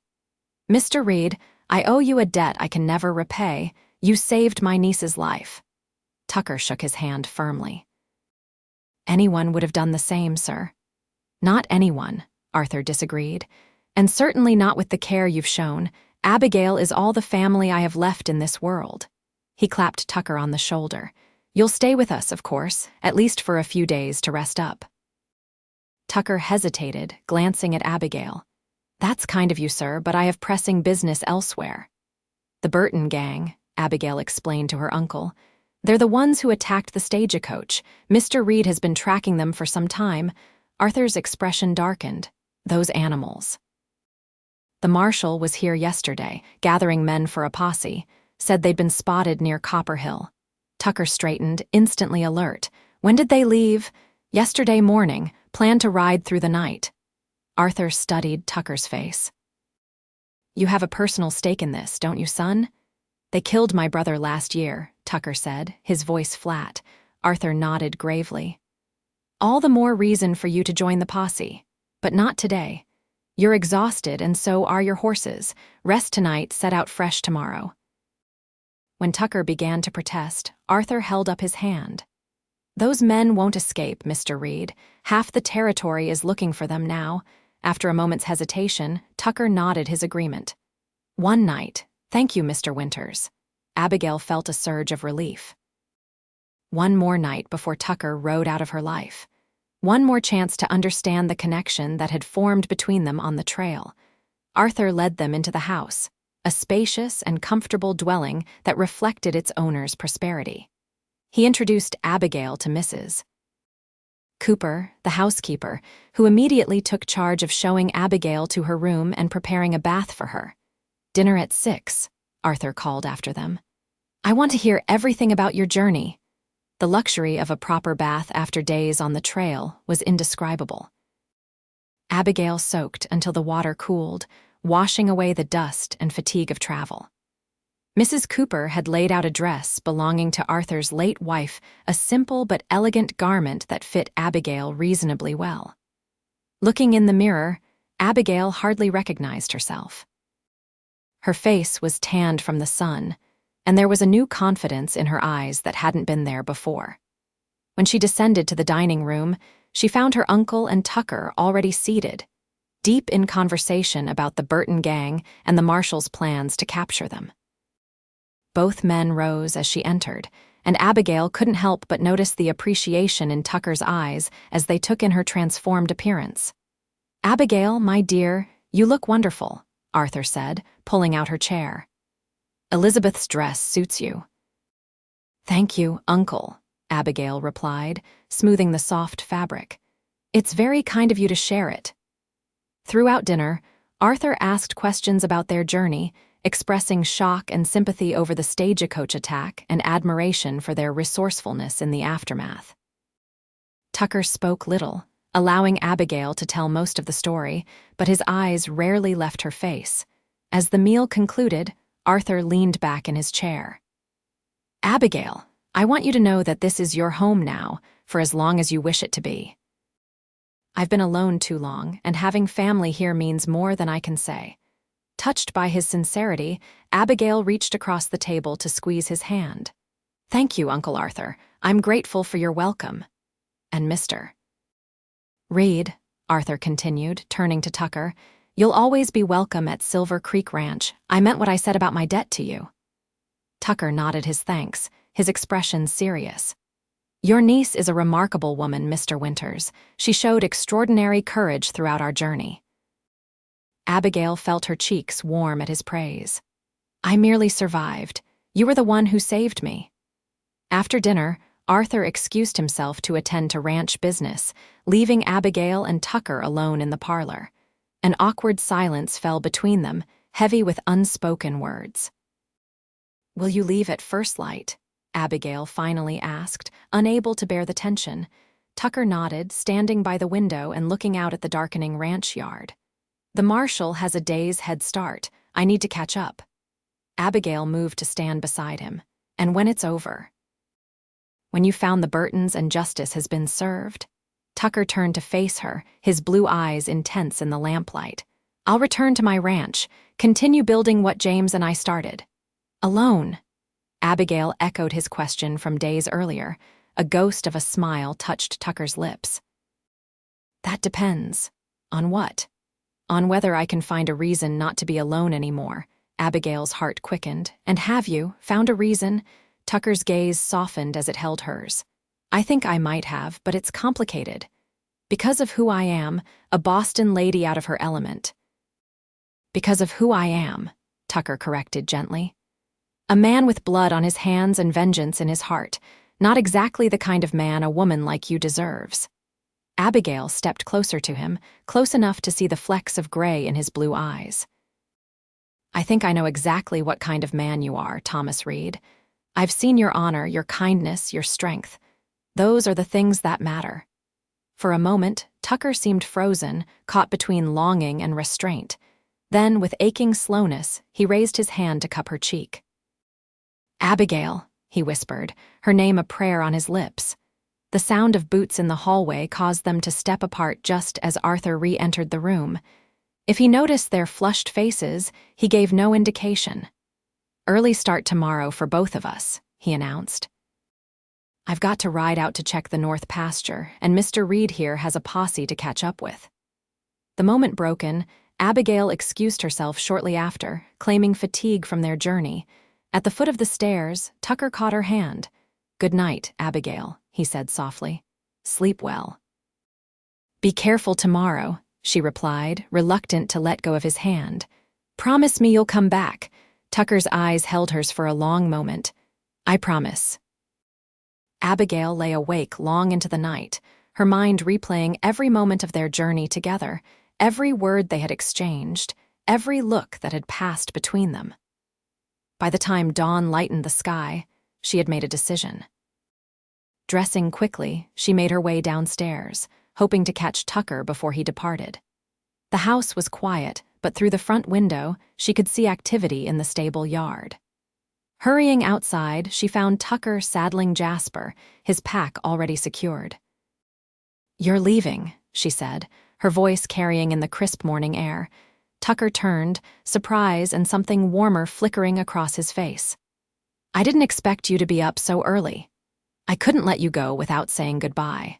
"Mr. Reid, I owe you a debt I can never repay. You saved my niece's life." Tucker shook his hand firmly. "Anyone would have done the same, sir." "Not anyone," Arthur disagreed. "And certainly not with the care you've shown. Abigail is all the family I have left in this world." He clapped Tucker on the shoulder. "You'll stay with us, of course, at least for a few days to rest up." Tucker hesitated, glancing at Abigail. "That's kind of you, sir, but I have pressing business elsewhere." "The Burton gang," Abigail explained to her uncle. "They're the ones who attacked the stagecoach. Mr. Reid has been tracking them for some time." Arthur's expression darkened. "Those animals." "The marshal was here yesterday, gathering men for a posse. Said they'd been spotted near Copper Hill." Tucker straightened, instantly alert. "When did they leave?" "Yesterday morning. Planned to ride through the night." Arthur studied Tucker's face. "You have a personal stake in this, don't you, son?" "They killed my brother last year," Tucker said, his voice flat. Arthur nodded gravely. "All the more reason for you to join the posse." But not today. You're exhausted, and so are your horses. Rest tonight, set out fresh tomorrow. When Tucker began to protest, Arthur held up his hand. Those men won't escape, Mr. Reed. Half the territory is looking for them now. After a moment's hesitation, Tucker nodded his agreement. One night. Thank you, Mr. Winters. Abigail felt a surge of relief. One more night before Tucker rode out of her life. One more chance to understand the connection that had formed between them on the trail. Arthur led them into the house, a spacious and comfortable dwelling that reflected its owner's prosperity. He introduced Abigail to Mrs. Cooper, the housekeeper, who immediately took charge of showing Abigail to her room and preparing a bath for her. Dinner at 6, Arthur called after them. I want to hear everything about your journey. The luxury of a proper bath after days on the trail was indescribable. Abigail soaked until the water cooled, washing away the dust and fatigue of travel. Mrs. Cooper had laid out a dress belonging to Arthur's late wife, a simple but elegant garment that fit Abigail reasonably well. Looking in the mirror, Abigail hardly recognized herself. Her face was tanned from the sun, and there was a new confidence in her eyes that hadn't been there before. When she descended to the dining room, she found her uncle and Tucker already seated, deep in conversation about the Burton gang and the marshal's plans to capture them. Both men rose as she entered, and Abigail couldn't help but notice the appreciation in Tucker's eyes as they took in her transformed appearance. "Abigail, my dear, you look wonderful," Arthur said, pulling out her chair. "Elizabeth's dress suits you." "Thank you, Uncle," Abigail replied, smoothing the soft fabric. "It's very kind of you to share it." Throughout dinner, Arthur asked questions about their journey, expressing shock and sympathy over the stagecoach attack and admiration for their resourcefulness in the aftermath. Tucker spoke little, allowing Abigail to tell most of the story, but his eyes rarely left her face. As the meal concluded, Arthur leaned back in his chair. "Abigail, I want you to know that this is your home now, for as long as you wish it to be. I've been alone too long, and having family here means more than I can say." Touched by his sincerity, Abigail reached across the table to squeeze his hand. "Thank you, Uncle Arthur. I'm grateful for your welcome." "And Mr. Reed," Arthur continued, turning to Tucker, "you'll always be welcome at Silver Creek Ranch. I meant what I said about my debt to you." Tucker nodded his thanks, his expression serious. "Your niece is a remarkable woman, Mr. Winters. She showed extraordinary courage throughout our journey." Abigail felt her cheeks warm at his praise. "I merely survived. You were the one who saved me." After dinner, Arthur excused himself to attend to ranch business, leaving Abigail and Tucker alone in the parlor. An awkward silence fell between them, heavy with unspoken words. "Will you leave at first light?" Abigail finally asked, unable to bear the tension. Tucker nodded, standing by the window and looking out at the darkening ranch yard. "The marshal has a day's head start. I need to catch up." Abigail moved to stand beside him. "And when it's over?" "When you found the Burtons and justice has been served?" Tucker turned to face her, his blue eyes intense in the lamplight. "I'll return to my ranch, continue building what James and I started." "Alone?" Abigail echoed his question from days earlier. A ghost of a smile touched Tucker's lips. "That depends. On what?" "On whether I can find a reason not to be alone anymore." Abigail's heart quickened. "And have you found a reason?" Tucker's gaze softened as it held hers. "I think I might have, but it's complicated. Because of who I am, a Boston lady out of her element." "Because of who I am," Tucker corrected gently. "A man with blood on his hands and vengeance in his heart. Not exactly the kind of man a woman like you deserves." Abigail stepped closer to him, close enough to see the flecks of gray in his blue eyes. "I think I know exactly what kind of man you are, Thomas Reed. I've seen your honor, your kindness, your strength. Those are the things that matter." For a moment, Tucker seemed frozen, caught between longing and restraint. Then, with aching slowness, he raised his hand to cup her cheek. "Abigail," he whispered, her name a prayer on his lips. The sound of boots in the hallway caused them to step apart just as Arthur re-entered the room. If he noticed their flushed faces, he gave no indication. "Early start tomorrow for both of us," he announced. "I've got to ride out to check the north pasture, and Mr. Reed here has a posse to catch up with." The moment broken, Abigail excused herself shortly after, claiming fatigue from their journey. At the foot of the stairs, Tucker caught her hand. "Good night, Abigail," he said softly. "Sleep well." "Be careful tomorrow," she replied, reluctant to let go of his hand. "Promise me you'll come back." Tucker's eyes held hers for a long moment. "I promise." Abigail lay awake long into the night, her mind replaying every moment of their journey together, every word they had exchanged, every look that had passed between them. By the time dawn lightened the sky, she had made a decision. Dressing quickly, she made her way downstairs, hoping to catch Tucker before he departed. The house was quiet, but through the front window, she could see activity in the stable yard. Hurrying outside, she found Tucker saddling Jasper, his pack already secured. "You're leaving," she said, her voice carrying in the crisp morning air. Tucker turned, surprise and something warmer flickering across his face. "I didn't expect you to be up so early. I couldn't let you go without saying goodbye."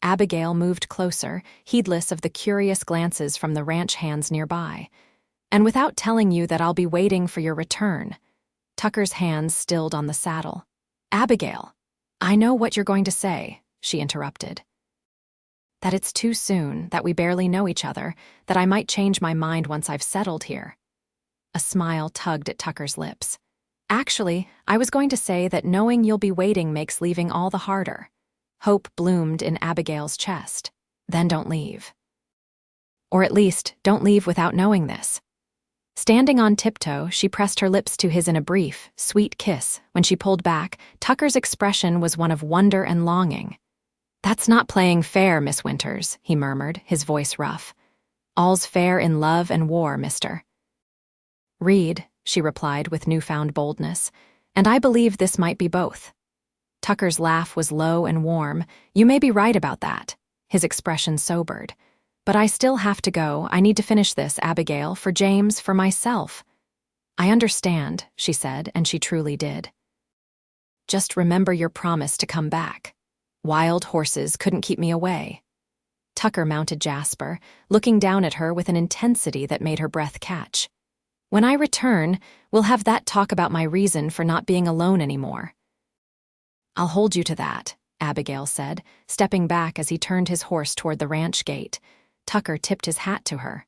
Abigail moved closer, heedless of the curious glances from the ranch hands nearby. "And without telling you that I'll be waiting for your return." Tucker's hands stilled on the saddle. "Abigail, I know what you're going to say," she interrupted. "That it's too soon, that we barely know each other, that I might change my mind once I've settled here." A smile tugged at Tucker's lips. "Actually, I was going to say that knowing you'll be waiting makes leaving all the harder." Hope bloomed in Abigail's chest. "Then don't leave. Or at least, don't leave without knowing this." Standing on tiptoe, she pressed her lips to his in a brief, sweet kiss. When she pulled back, Tucker's expression was one of wonder and longing. "That's not playing fair, Miss Winters," he murmured, his voice rough. "All's fair in love and war, mister." "Reed," she replied with newfound boldness, "and I believe this might be both." Tucker's laugh was low and warm. "You may be right about that." His expression sobered. "But I still have to go. I need to finish this, Abigail, for James, for myself." "I understand," she said, and she truly did. "Just remember your promise to come back. Wild horses couldn't keep me away." Tucker mounted Jasper, looking down at her with an intensity that made her breath catch. "When I return, we'll have that talk about my reason for not being alone anymore." "I'll hold you to that," Abigail said, stepping back as he turned his horse toward the ranch gate. Tucker tipped his hat to her.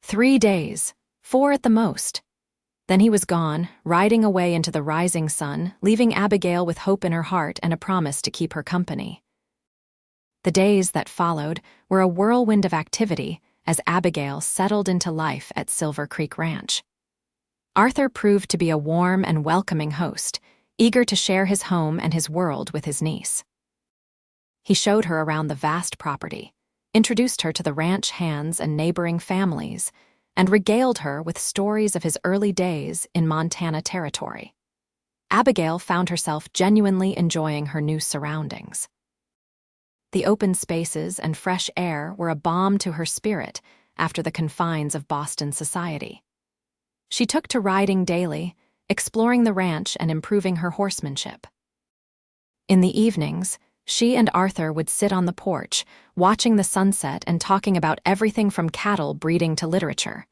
3 days, 4 at the most. Then he was gone, riding away into the rising sun, leaving Abigail with hope in her heart and a promise to keep her company. The days that followed were a whirlwind of activity as Abigail settled into life at Silver Creek Ranch. Arthur proved to be a warm and welcoming host, eager to share his home and his world with his niece. He showed her around the vast property, introduced her to the ranch hands and neighboring families, and regaled her with stories of his early days in Montana territory. Abigail found herself genuinely enjoying her new surroundings. The open spaces and fresh air were a balm to her spirit after the confines of Boston society. She took to riding daily, exploring the ranch and improving her horsemanship. In the evenings, she and Arthur would sit on the porch, watching the sunset and talking about everything from cattle breeding to literature.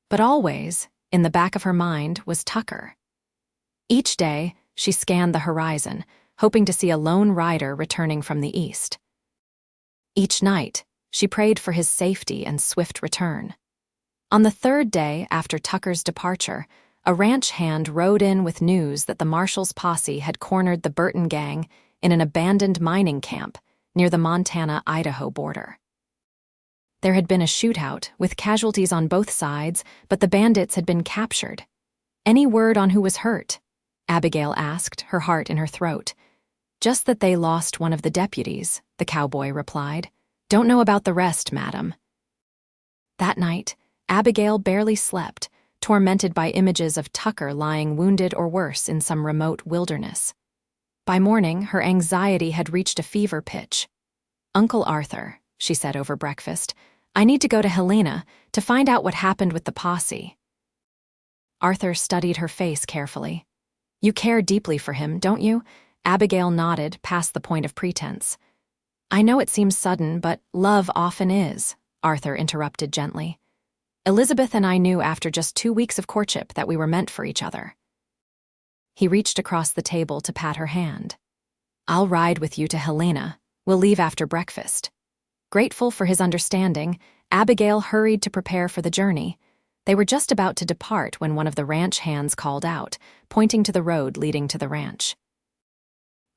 But always, in the back of her mind, was Tucker. Each day, she scanned the horizon, hoping to see a lone rider returning from the east. Each night, she prayed for his safety and swift return. On the 3rd day after Tucker's departure, a ranch hand rode in with news that the marshal's posse had cornered the Burton gang in an abandoned mining camp near the Montana-Idaho border. There had been a shootout with casualties on both sides, but the bandits had been captured. "Any word on who was hurt?" Abigail asked, her heart in her throat. "Just that they lost one of the deputies," the cowboy replied. "Don't know about the rest, madam." That night, Abigail barely slept, tormented by images of Tucker lying wounded or worse in some remote wilderness. By morning, her anxiety had reached a fever pitch. "Uncle Arthur," she said over breakfast, "I need to go to Helena to find out what happened with the posse." Arthur studied her face carefully. "You care deeply for him, don't you?" Abigail nodded past the point of pretense. "I know it seems sudden, but love often is," Arthur interrupted gently. "Elizabeth and I knew after just 2 weeks of courtship that we were meant for each other." He reached across the table to pat her hand. "I'll ride with you to Helena. We'll leave after breakfast." Grateful for his understanding, Abigail hurried to prepare for the journey. They were just about to depart when one of the ranch hands called out, pointing to the road leading to the ranch.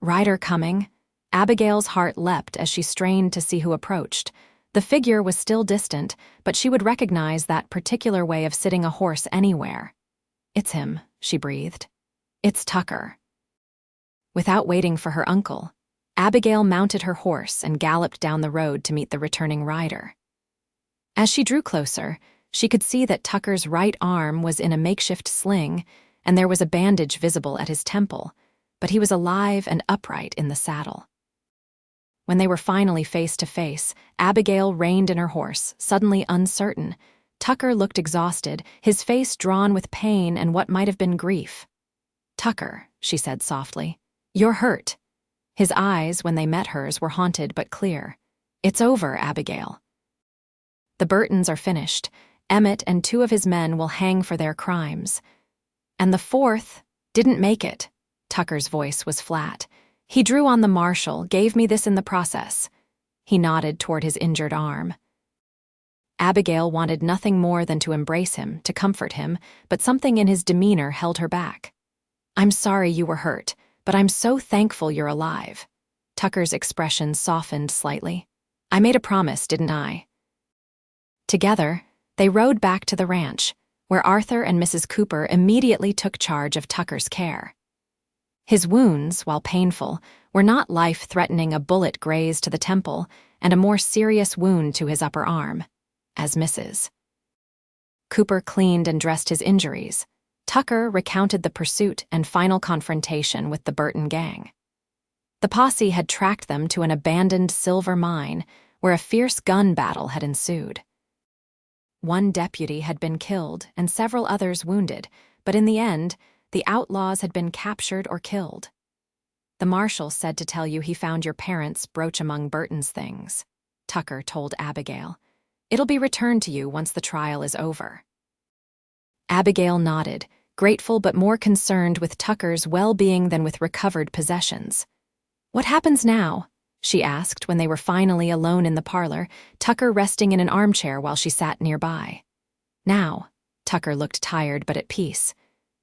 "Rider coming." Abigail's heart leapt as she strained to see who approached. The figure was still distant, but she would recognize that particular way of sitting a horse anywhere. "It's him," she breathed. "It's Tucker." Without waiting for her uncle, Abigail mounted her horse and galloped down the road to meet the returning rider. As she drew closer, she could see that Tucker's right arm was in a makeshift sling, and there was a bandage visible at his temple, but he was alive and upright in the saddle. When they were finally face to face, Abigail reined in her horse, suddenly uncertain. Tucker looked exhausted, his face drawn with pain and what might have been grief. "Tucker," she said softly, "you're hurt." His eyes, when they met hers, were haunted but clear. "It's over, Abigail. The Burtons are finished. Emmett and 2 of his men will hang for their crimes. And the 4th didn't make it." Tucker's voice was flat. "He drew on the marshal, gave me this in the process." He nodded toward his injured arm. Abigail wanted nothing more than to embrace him, to comfort him, but something in his demeanor held her back. "I'm sorry you were hurt, but I'm so thankful you're alive." Tucker's expression softened slightly. "I made a promise, didn't I?" Together, they rode back to the ranch, where Arthur and Mrs. Cooper immediately took charge of Tucker's care. His wounds, while painful, were not life-threatening. A bullet grazed to the temple and a more serious wound to his upper arm, as Mrs. Cooper cleaned and dressed his injuries. Tucker recounted the pursuit and final confrontation with the Burton gang. The posse had tracked them to an abandoned silver mine where a fierce gun battle had ensued. One deputy had been killed and several others wounded, but in the end, the outlaws had been captured or killed. "The marshal said to tell you he found your parents' brooch among Burton's things," Tucker told Abigail. "It'll be returned to you once the trial is over." Abigail nodded, grateful but more concerned with Tucker's well-being than with recovered possessions. "What happens now?" she asked when they were finally alone in the parlor, Tucker resting in an armchair while she sat nearby. "Now," Tucker looked tired but at peace.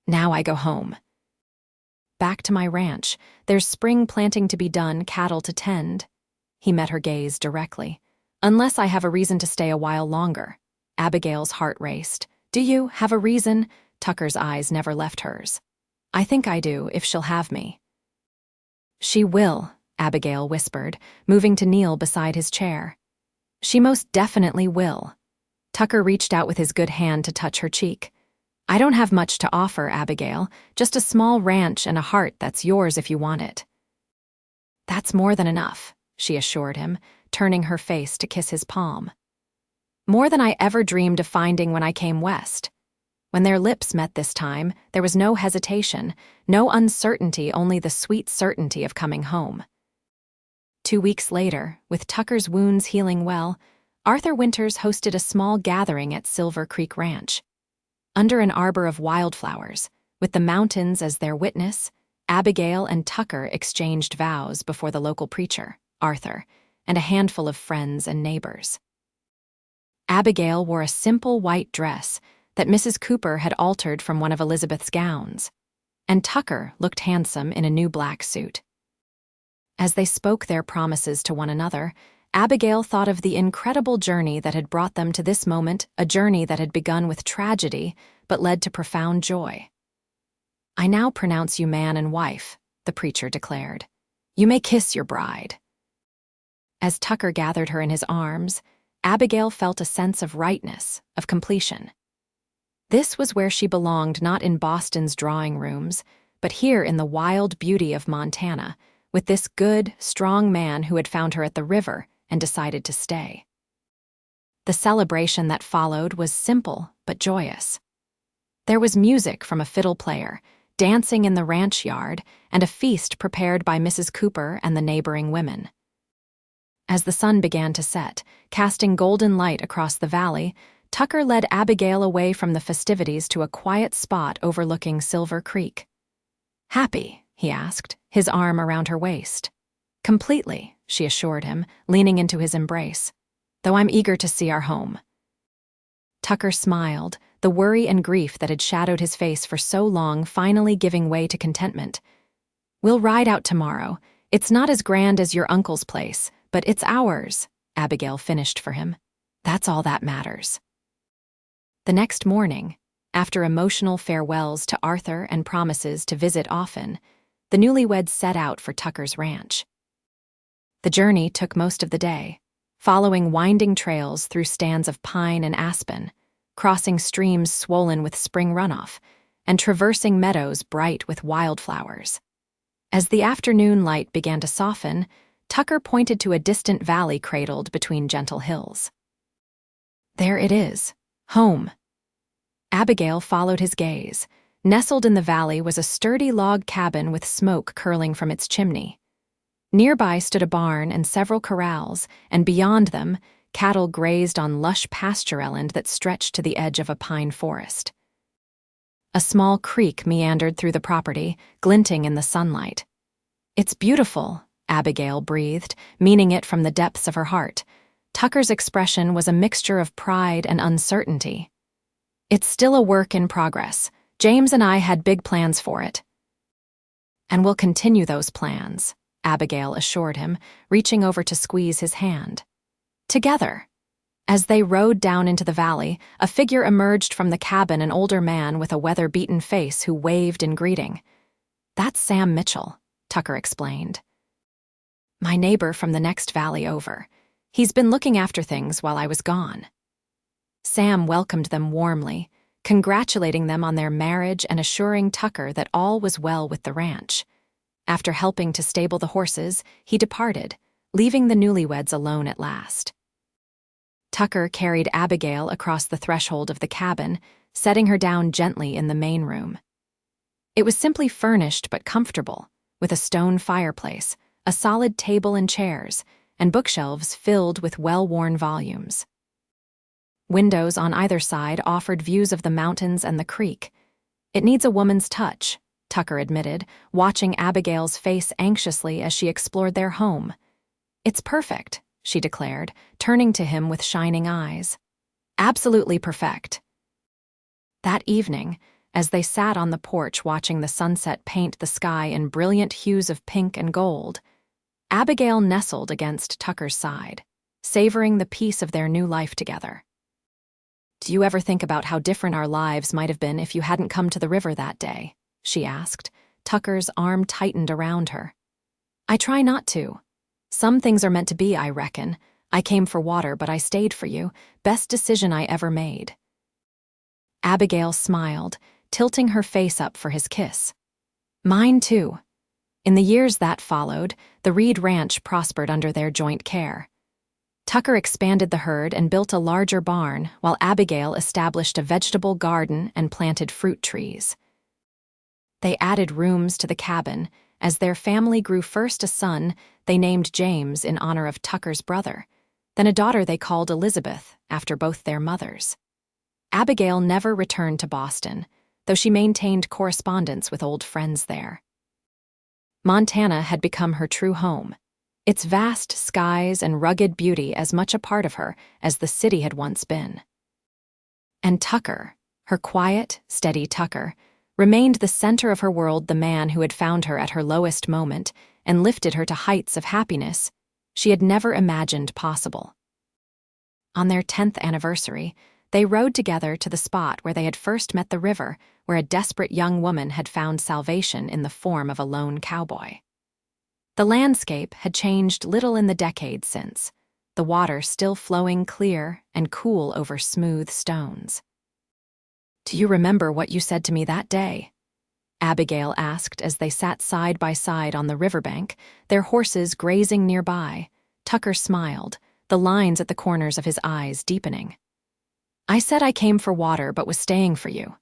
"Now I go home. Back to my ranch. There's spring planting to be done, cattle to tend." He met her gaze directly. "Unless I have a reason to stay a while longer." Abigail's heart raced. "Do you have a reason?" Tucker's eyes never left hers. "I think I do, if she'll have me." "She will," Abigail whispered, moving to kneel beside his chair. "She most definitely will." Tucker reached out with his good hand to touch her cheek. "I don't have much to offer, Abigail, just a small ranch and a heart that's yours if you want it." "That's more than enough," she assured him, turning her face to kiss his palm. "More than I ever dreamed of finding when I came west." When their lips met this time, there was no hesitation, no uncertainty, only the sweet certainty of coming home. 2 weeks later, with Tucker's wounds healing well, Arthur Winters hosted a small gathering at Silver Creek Ranch. Under an arbor of wildflowers, with the mountains as their witness, Abigail and Tucker exchanged vows before the local preacher, Arthur, and a handful of friends and neighbors. Abigail wore a simple white dress that Mrs. Cooper had altered from one of Elizabeth's gowns, and Tucker looked handsome in a new black suit. As they spoke their promises to one another, Abigail thought of the incredible journey that had brought them to this moment, a journey that had begun with tragedy but led to profound joy. "I now pronounce you man and wife," the preacher declared. "You may kiss your bride." As Tucker gathered her in his arms, Abigail felt a sense of rightness, of completion. This was where she belonged, not in Boston's drawing rooms, but here in the wild beauty of Montana, with this good, strong man who had found her at the river and decided to stay. The celebration that followed was simple but joyous. There was music from a fiddle player, dancing in the ranch yard, and a feast prepared by Mrs. Cooper and the neighboring women. As the sun began to set, casting golden light across the valley, Tucker led Abigail away from the festivities to a quiet spot overlooking Silver Creek. "Happy?" he asked, his arm around her waist. "Completely," she assured him, leaning into his embrace, "though I'm eager to see our home." Tucker smiled, the worry and grief that had shadowed his face for so long finally giving way to contentment. "We'll ride out tomorrow. It's not as grand as your uncle's place, but it's ours," Abigail finished for him. "That's all that matters." The next morning, after emotional farewells to Arthur and promises to visit often, the newlyweds set out for Tucker's ranch. The journey took most of the day, following winding trails through stands of pine and aspen, crossing streams swollen with spring runoff, and traversing meadows bright with wildflowers. As the afternoon light began to soften, Tucker pointed to a distant valley cradled between gentle hills. "There it is, home." Abigail followed his gaze. Nestled in the valley was a sturdy log cabin with smoke curling from its chimney. Nearby stood a barn and several corrals, and beyond them, cattle grazed on lush pastureland that stretched to the edge of a pine forest. A small creek meandered through the property, glinting in the sunlight. "It's beautiful," Abigail breathed, meaning it from the depths of her heart. Tucker's expression was a mixture of pride and uncertainty. "It's still a work in progress. James and I had big plans for it." "And we'll continue those plans," Abigail assured him, reaching over to squeeze his hand. "Together." As they rode down into the valley, a figure emerged from the cabin, an older man with a weather-beaten face who waved in greeting. "That's Sam Mitchell," Tucker explained. "My neighbor from the next valley over. He's been looking after things while I was gone." Sam welcomed them warmly, congratulating them on their marriage and assuring Tucker that all was well with the ranch. After helping to stable the horses, he departed, leaving the newlyweds alone at last. Tucker carried Abigail across the threshold of the cabin, setting her down gently in the main room. It was simply furnished but comfortable, with a stone fireplace, a solid table and chairs, and bookshelves filled with well-worn volumes. Windows on either side offered views of the mountains and the creek. "It needs a woman's touch," Tucker admitted, watching Abigail's face anxiously as she explored their home. "It's perfect," she declared, turning to him with shining eyes. "Absolutely perfect." That evening, as they sat on the porch watching the sunset paint the sky in brilliant hues of pink and gold, Abigail nestled against Tucker's side, savoring the peace of their new life together. "Do you ever think about how different our lives might have been if you hadn't come to the river that day?" she asked. Tucker's arm tightened around her. "I try not to. Some things are meant to be, I reckon. I came for water, but I stayed for you. Best decision I ever made." Abigail smiled, tilting her face up for his kiss. "Mine too." In the years that followed, the Reed Ranch prospered under their joint care. Tucker expanded the herd and built a larger barn, while Abigail established a vegetable garden and planted fruit trees. They added rooms to the cabin. As their family grew, first a son they named James in honor of Tucker's brother, then a daughter they called Elizabeth after both their mothers. Abigail never returned to Boston, though she maintained correspondence with old friends there. Montana had become her true home, its vast skies and rugged beauty as much a part of her as the city had once been. And Tucker, her quiet, steady Tucker, remained the center of her world, the man who had found her at her lowest moment and lifted her to heights of happiness she had never imagined possible. On their 10th anniversary, they rode together to the spot where they had first met the river, where a desperate young woman had found salvation in the form of a lone cowboy. The landscape had changed little in the decades since, the water still flowing clear and cool over smooth stones. "Do you remember what you said to me that day?" Abigail asked as they sat side by side on the riverbank, their horses grazing nearby. Tucker smiled, the lines at the corners of his eyes deepening. "I said I came for water but was staying for you."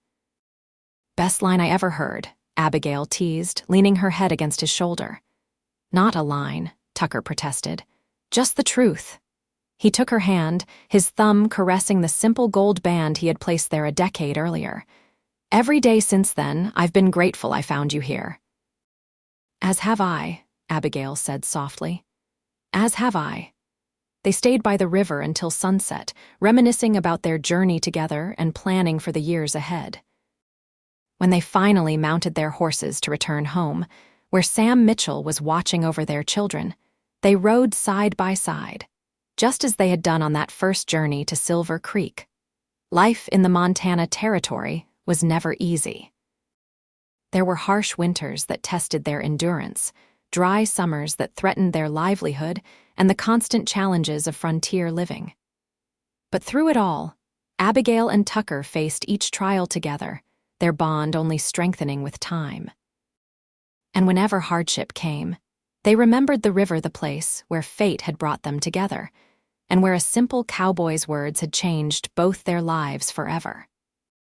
"Best line I ever heard," Abigail teased, leaning her head against his shoulder. "Not a line," Tucker protested. "Just the truth." He took her hand, his thumb caressing the simple gold band he had placed there a decade earlier. "Every day since then, I've been grateful I found you here." "As have I," Abigail said softly. "As have I." They stayed by the river until sunset, reminiscing about their journey together and planning for the years ahead. When they finally mounted their horses to return home, where Sam Mitchell was watching over their children, they rode side by side, just as they had done on that first journey to Silver Creek. Life in the Montana Territory was never easy. There were harsh winters that tested their endurance, dry summers that threatened their livelihood, and the constant challenges of frontier living. But through it all, Abigail and Tucker faced each trial together, their bond only strengthening with time. And whenever hardship came, they remembered the river, the place where fate had brought them together, and where a simple cowboy's words had changed both their lives forever.